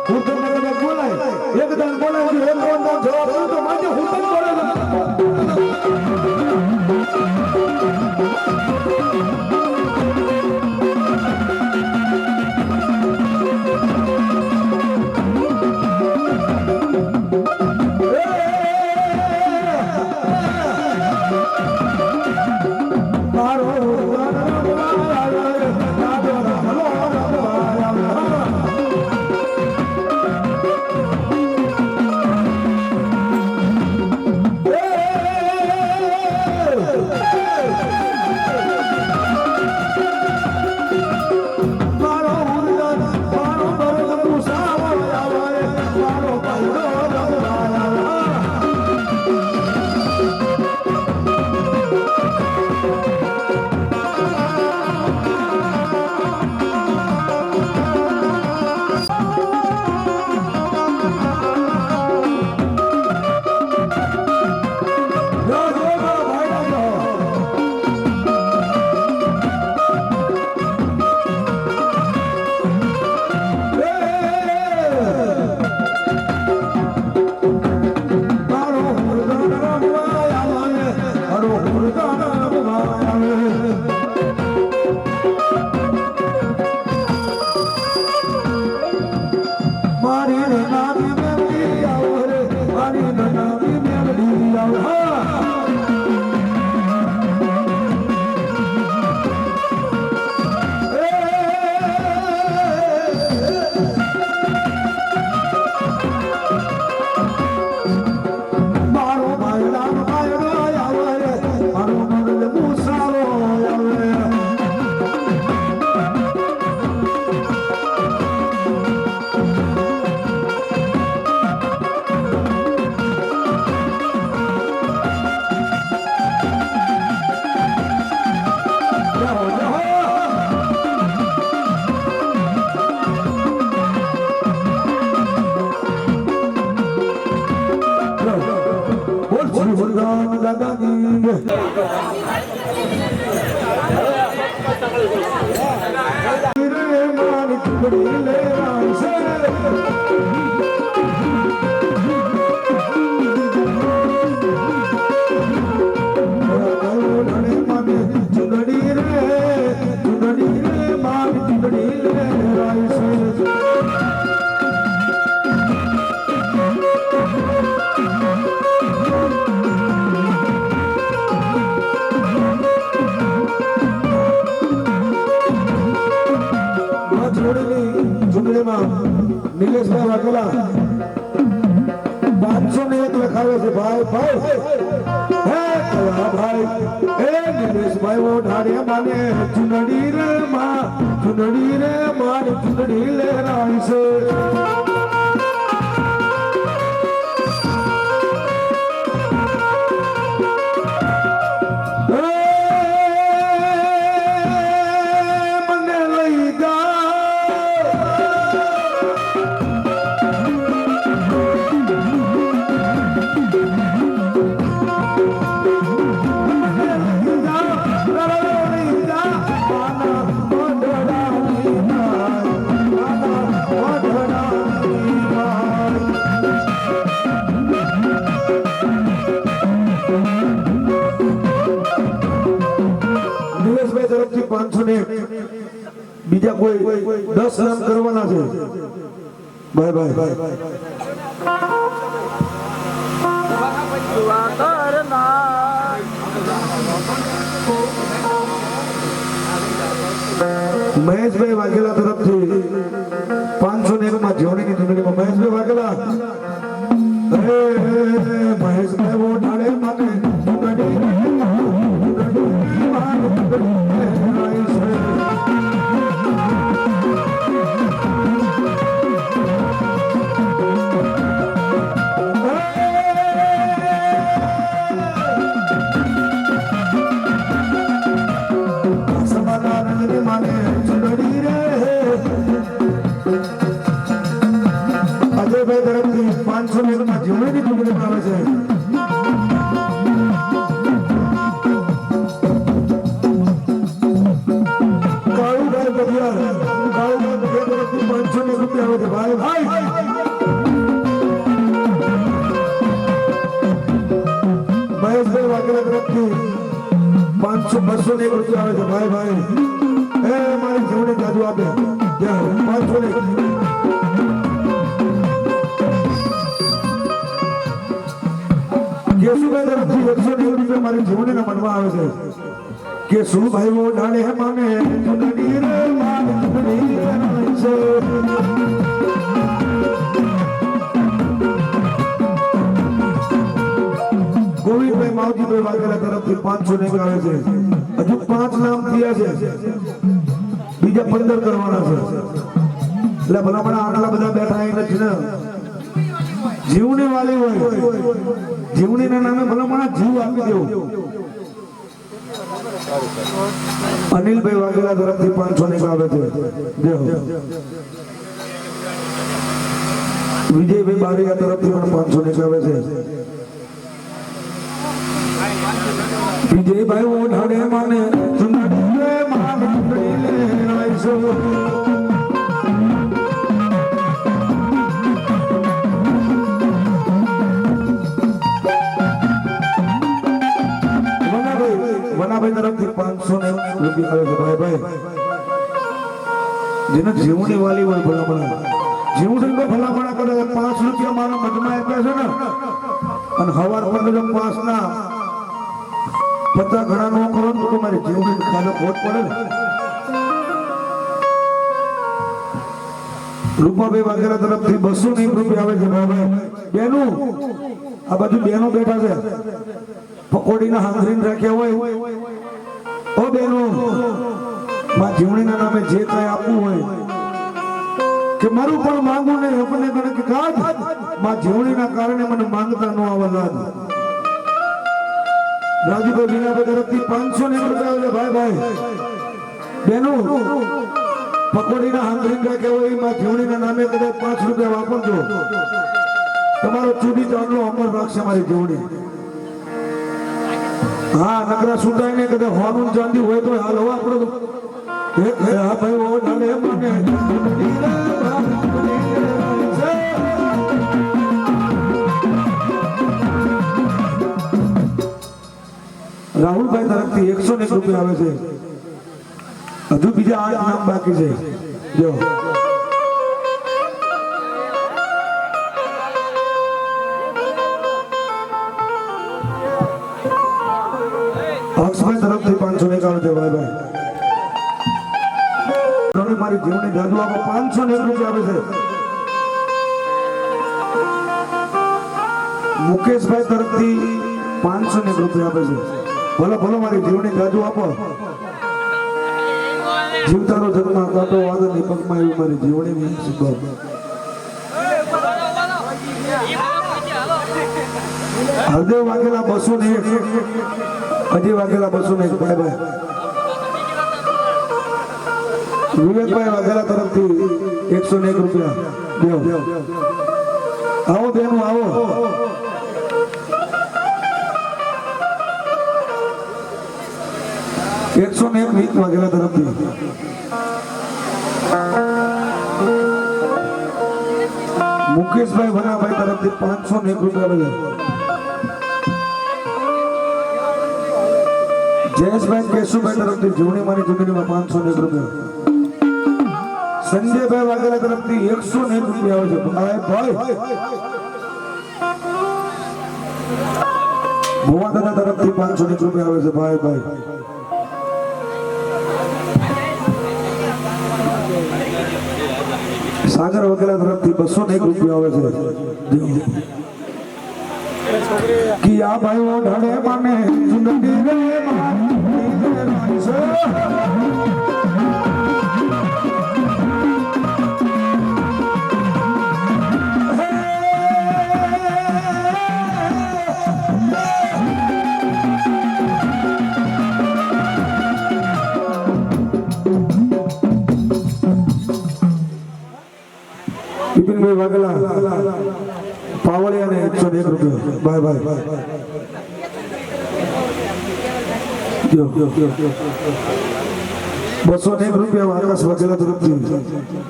Speaker 2: હુરજન ને કદાચ બોલાય એક દાન બોલાય જો એક નો જવાબ દઉં તો માજે હુરજન બોલે નિલેશભાઈ વાઘેલા 501 લખાવે છે ભાઈ ભાઈ હે કયા ભાઈ એ નિલેશભાઈ ઓ ઢાડે માને ચુનડી રે માન ચુનડી લહેરાય છે 10 નામ કરવાના છે બાય બાય મહેશભાઈ વાઘેલા તરફથી 501 માં જોડીની ચૂંટણીમાં મહેશભાઈ વાઘેલા મહેશભાઈ વો ઢાળે માને અજયભાઈ તરફથી 501 માં જોડીની ચૂંટણીમાં આવે છે મહેશભાઈ વાઘેલા તરફથી 500-201 રૂપિયા આવે છે ભાઈ ભાઈ એ મારી જીવની જાદુ આપે 501 કેશુભાઈ તરફથી 190 રૂપિયા મારી જીવનીના મનમાં આવે છે કેશુભાઈ વો ઢાળે માને ચૂંટણી રે મારી ચૂંટણી રે ગોવિંદભાઈ માવજીભાઈ વાઘેલા તરફથી 500 આવે છે હજુ 5 નામ થયા છે બીજા 15 કરવાના છે એટલે ભલામણા આટલા બધા બેઠા અહીં નથી ને જીવની વાલી હોય જીવનીના નામે ભલામણા જીવ આપી દેવું અનિલભાઈ વાઘેલા તરફથી 500 આવે છે વિજયભાઈ બારીયા તરફથી પણ 500 આવે છે વિજયભાઈ વો ઢાળે માને ચૂંટણી રે માન ચૂંટણી લે આઈસો વનાભાઈ તરફથી 500 રૂપિયા આવે છે ભાઈ ભાઈ જેને જીવની વાલી હોય ભલામણા જીવની ભલામણા કરે 5 રૂપિયા મારા મનમાં આપ્યા છે ને અને હવાર પર 5 ના 50 ઘણા નો કરો તો તમારી જીવની ખાને ખોટ પડે ને રૂપાભાઈ વાઘેલા તરફથી 201 રૂપિયા આવે છે ભાઈ બેનું આ બાજુ બેનો બેઠા છે પકોડીના હાંધરીને રાખ્યા હોય ઓ બેનો માં જીવણીના નામે જે કઈ આપવું હોય કે મારું પણ માંગવું નહીં આપણે ગણે કે કાજ માં જીવણીના કારણે મને માંગતા ન આવવા લાગ રાજુભાઈ બીનાભાઈ તરફથી 501 રૂપિયા આવે ભાઈ ભાઈ બેનો પકોડીના હાંધરીને રાખ્યા હોય માં જીવણીના નામે કદાચ 5 રૂપિયા વાપરજો તમારો ચૂડી ચાંદલો અમર રાખશે મારી જીવણી હા નકરા સુધાઈને કદે હોનું ચાંદી હોય તો હાલ હવા આપણો એક હા ભાઈ ઓ ઢાલે મને રાહુલભાઈ તરફથી 101 રૂપિયા આવે છે હજુ બીજા 8 નામ બાકી છે જો અક્ષભાઈ તરફથી 501 આવે છે ભાઈ ભાઈ મારી જીવની જાદુ આપો 501 રૂપિયા આવે છે મુકેશભાઈ તરફથી 501 રૂપિયા આપે છે ભલો ભલો મારી જીવની જાદુ આપો જીવતાનો જન્મ કાંટો વાદળની પગમાં એવું મારી જીવણીની શીખો હરદેવ વાઘેલા 201 અજય વાઘેલા 201 ભાઈ ભાઈ વિવેકભાઈ વાઘેલા તરફથી 101 રૂપિયા દેવ આવો બેનું આવો 101 વીક વાઘેલા તરફથી મુકેશભાઈ વનાભાઈ તરફથી 501 રૂપિયા આવે જયેશભાઈ કેશુભાઈ તરફથી જીવણી મારી જમીનમાં 501 રૂપિયા સંજયભાઈ વાઘેલા તરફથી 101 રૂપિયા આવે છે ભાઈ ભુવા દાદા તરફથી 501 રૂપિયા આવે છે ભાઈ સાગર વાઘેલા તરફથી 201 રૂપિયા આવે છે કિયા ભાઈઓ ઢળે માને જુંદડી રે વિપિનભાઈ વાઘેલા પાવળિયાને 101 રૂપિયા ભાઈ 201 રૂપિયા આકાશ વાઘેલા તરફથી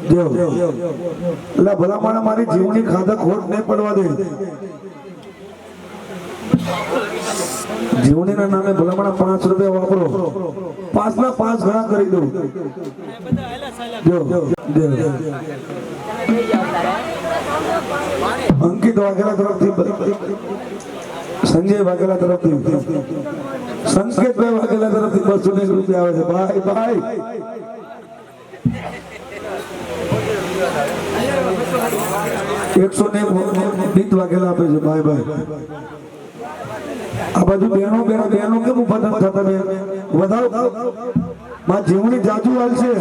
Speaker 2: દેવ એટલે ભલામણ મારી જીવની ખાધા ખોટ નહીં પડવા દે જીવણીના નામે ભલામણ 5 રૂપિયા વાપરો 5 ના 5 ઘણા કરી દઉં દેવ અંકિત વાઘેલા તરફથી સંજય વાઘેલા તરફથી સંકેતભાઈ વાઘેલા તરફથી 201 રૂપિયા આવે છે ભાઈ 101 નીત વાઘેલા આપે છે ભાઈ આ બાજુ બહેનો કેમ ઉભા થતા બેન વધારો માં જીવણી જાજુ હાલ છે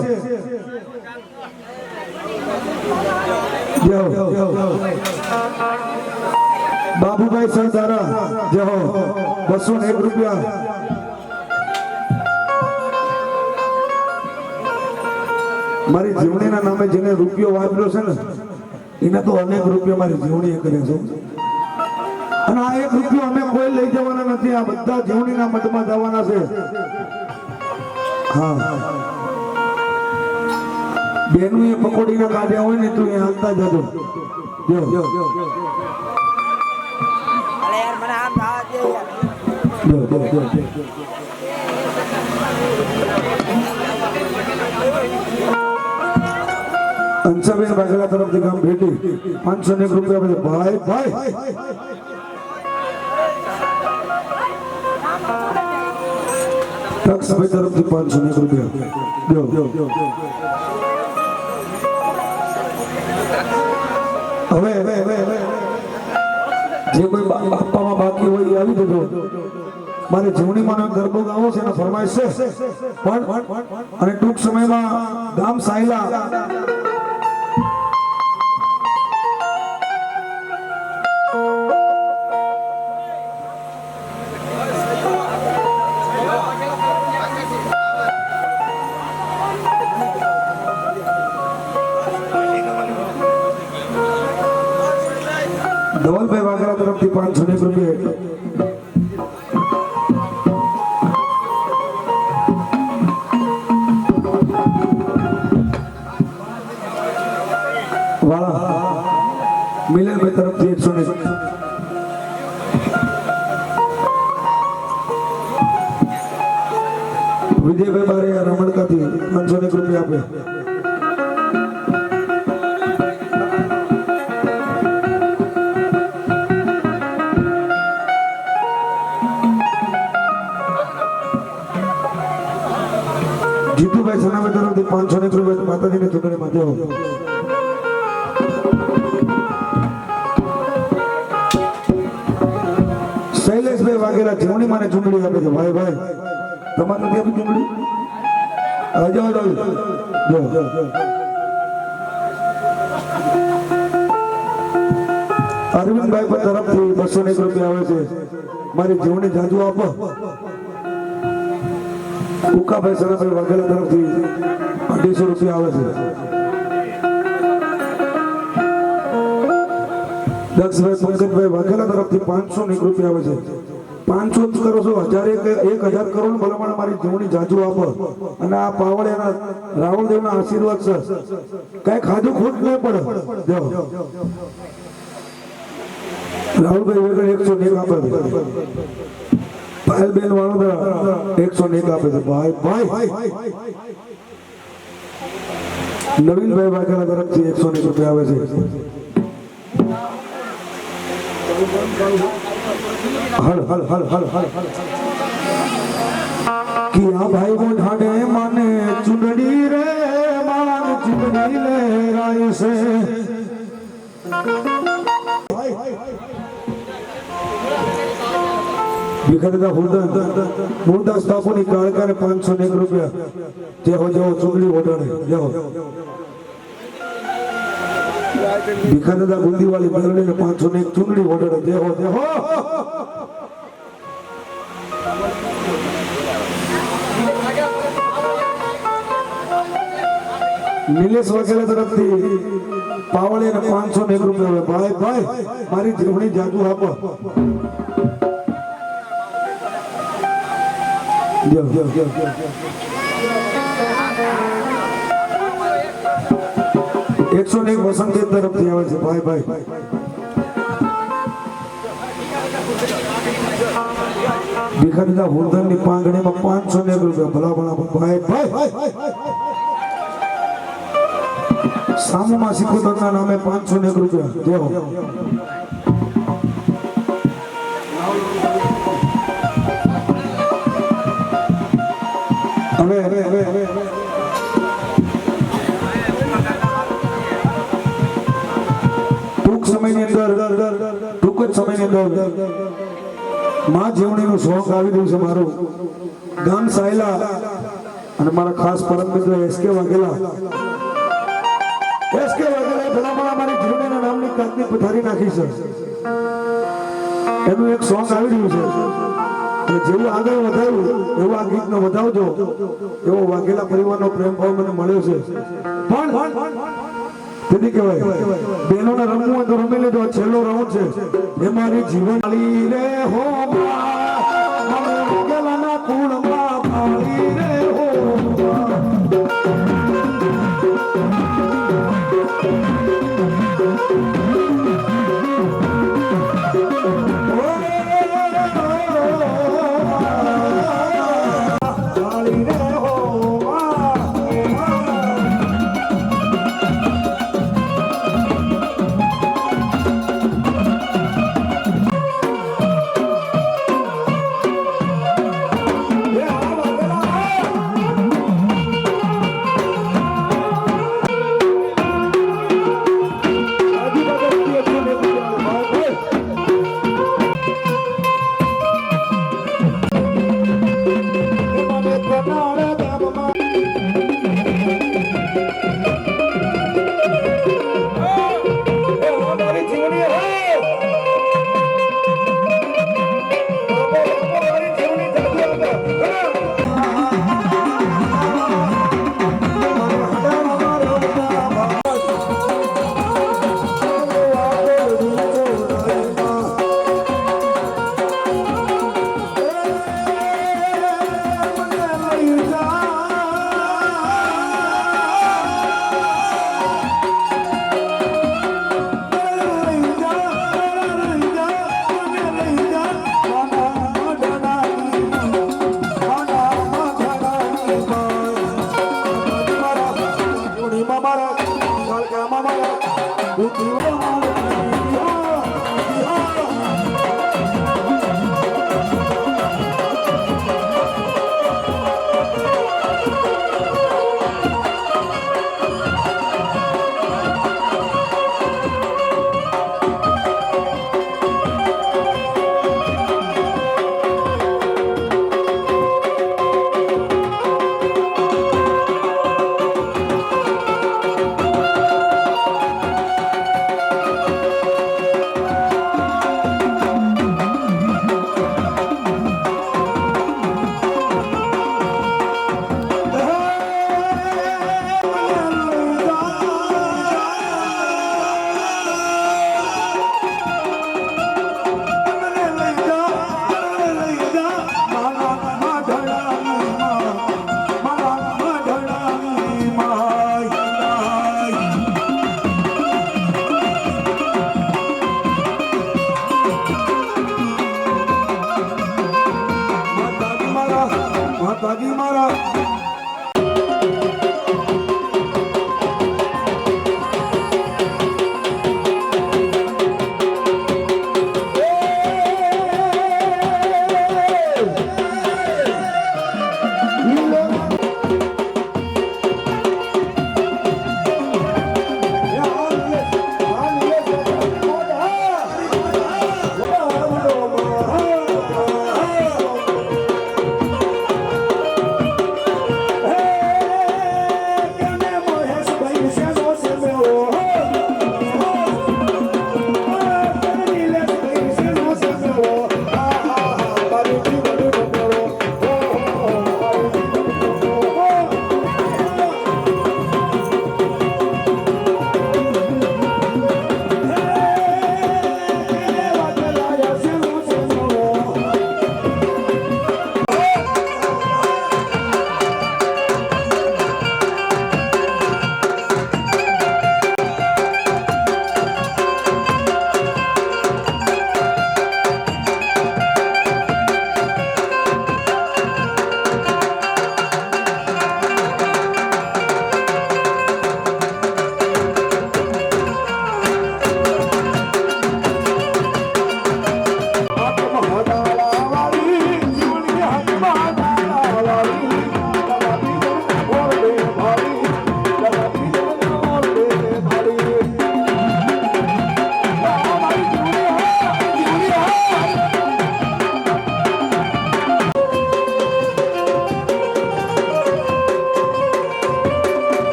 Speaker 2: બાબુભાઈ સરદારા જય હો 201 રૂપિયા મારી જીવણીના નામે જેને રૂપિયો વાપર્યો છે ને એને તો અનેક રૂપિયા મારી જીવણીએ કરે છે અને આ 1 રૂપિયો અમે કોઈ લઈ જવાના નથી આ બધા જીવણીના મઠમાં જવાના છે હા બેનું એ પકોડીના કાઢ્યા હોય ને તું એ હાલતા જજો અંશાબેન વાઘેલા તરફથી કામ ભેટી 501 રૂપિયા ભાઈ તક્ષભાઈ તરફથી 501 રૂપિયા હવે જે કોઈ આપવામાં બાકી હોય એ આવી જજો મારે જીવણીમાં ગરબો ગાવો છે એનો ફરમાઈશ છે પણ અને ટૂંક સમયમાં ગામ સાયલા ધવલભાઈ વાઘેલા તરફથી 501 રૂપિયા વાળા મિલનભાઈ તરફથી 101 વિજયભાઈ બારે રમણકાથી 501 રૂપિયા આપે જીતુભાઈ સનામે તરફથી 501 રૂપિયા માતાજીની ચૂંટણીમાં દેવો શૈલેષભાઈ વાઘેલા જીવણી માને ચૂંટણી આપે છે ભાઈ તમારે નથી આપી ચૂંટણી અરવિંદભાઈ પર તરફથી 201 રૂપિયા આવે છે મારી જીવણી જાજુ આપો ઉકાભાઈ સનાભાઈ વાઘેલા તરફથી 250 રૂપિયા આવે છે દક્ષભાઈ પંકજભાઈ વાઘેલા તરફથી 501 રૂપિયા આવે છે 500 કરો છો 1000 કરોડ ભલામણ મારી જીવણી જાજુ આપો અને આ પાવળિયાના રાવણદેવના આશીર્વાદ છે કઈ ખાધું ખોટ નહીં પડે રાહુલભાઈ વેગળ 101 આપે છે પાયલબેન વાળો 101 આપે છે ભાઈ નવીનભાઈ વાઘેલા તરફથી 101 રૂપિયા આવે છે હલ હલ હલ હલ હલ કિયા ભાઈ વો ઢાડે માને ચુંદડી રે માન ચુંદડી લે રાય છે ભીખરદા મૂળદાસ બાપુની કાળકાને 501 રૂપિયા જેહો જેહો ચુંદડી ઓઢાડે જેહો ભીખરદા ગુંદીવાળી મેળવીને 501 ચુંદડી ઓઢાડે જેહો જેહો નિલેશ વાઘેલા તરફથી પાવળીને 501 રૂપિયા ભાઈ ભાઈ મારી જીવણી જાદુ આપો જો 101 વસંત તરફથી આવે છે ભાઈ ભાઈ ભીખરદા હુરધનની પાંગણીમાં 501 રૂપિયા ભલા ભલા ભાઈ ભાઈ સામુમાં સિકોતરના નામે 501 રૂપિયા દેવો હવે ટૂંક સમયની અંદર ટૂંક જ સમયની અંદર માં જીવણીનું શોખ આવી રહ્યું છે મારું ગામ સાયલા અને મારા ખાસ પરમ મિત્ર એસકે વાઘેલા ભલામણા મારી જીવણીના નામની કાચની પથારી નાખી છે એનું એક સોંગ આવી રહ્યું છે અને જેવું આગળ વધાર્યું એવું આ ગીતને વધાવજો એવો વાઘેલા પરિવારનો પ્રેમ ભાવ મને મળ્યો છે પણ તેથી કહેવાય બહેનોને રમવું હોય તો રમી લેજો આ છેલ્લો રાઉન્ડ છે એ મારી જીવન રે હો વાઘેલાના કુળમાં પાળી રે હો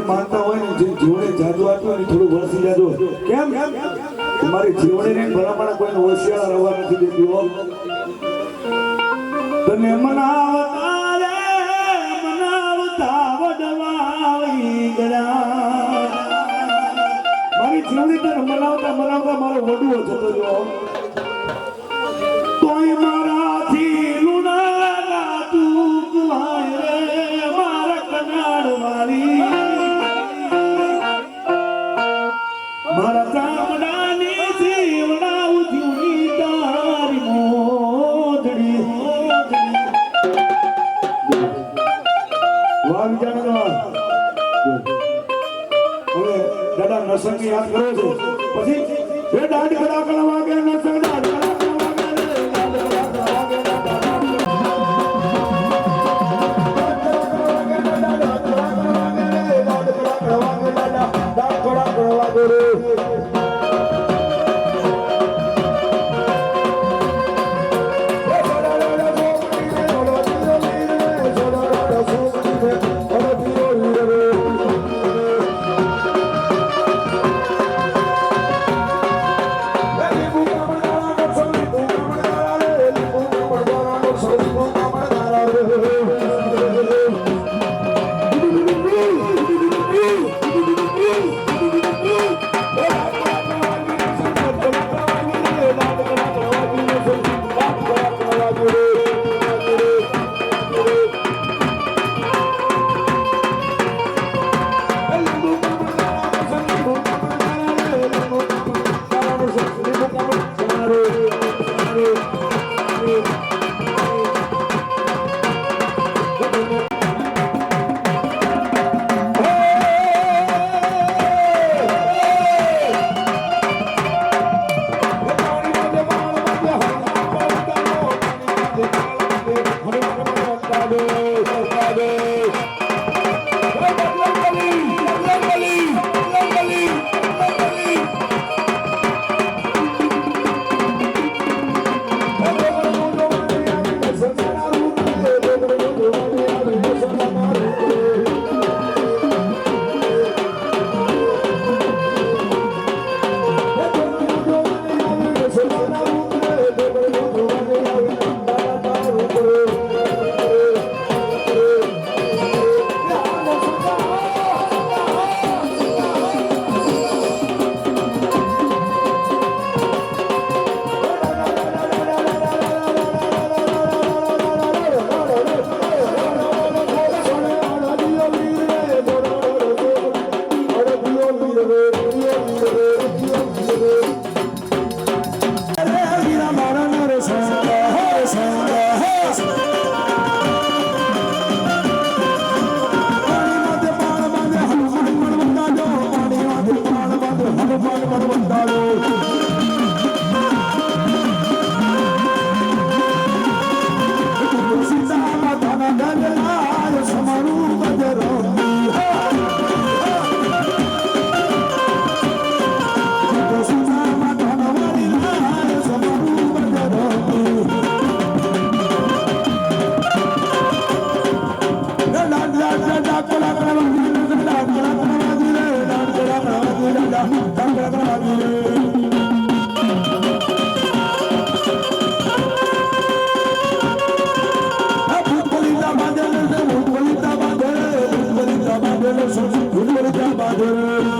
Speaker 2: માનતા હોય ને જે જીવડે જાદુ આપ્યો ને થોડું વરસી જાદુ કેમ તમારી જીવડીને ભલામણ કોઈને હોશિયાર રવા નથી દેતી હો તને મનાવતા વડવાઈ ગયા મારી જીવડી તને મનાવતા મારો વડવો જતો રહ્યો તોય મારાથી લુણા તું રે મારા કનાડ વાળી મારા ચામડાની જીવડા ઉધ્યુની તારી મોજડી વાહ વિચારવા હવે દાદા નસંગ યાદ કરો છો પછી એ દાઢ કડા કડા વાગે નસંગ દાઢ કડા
Speaker 4: Bader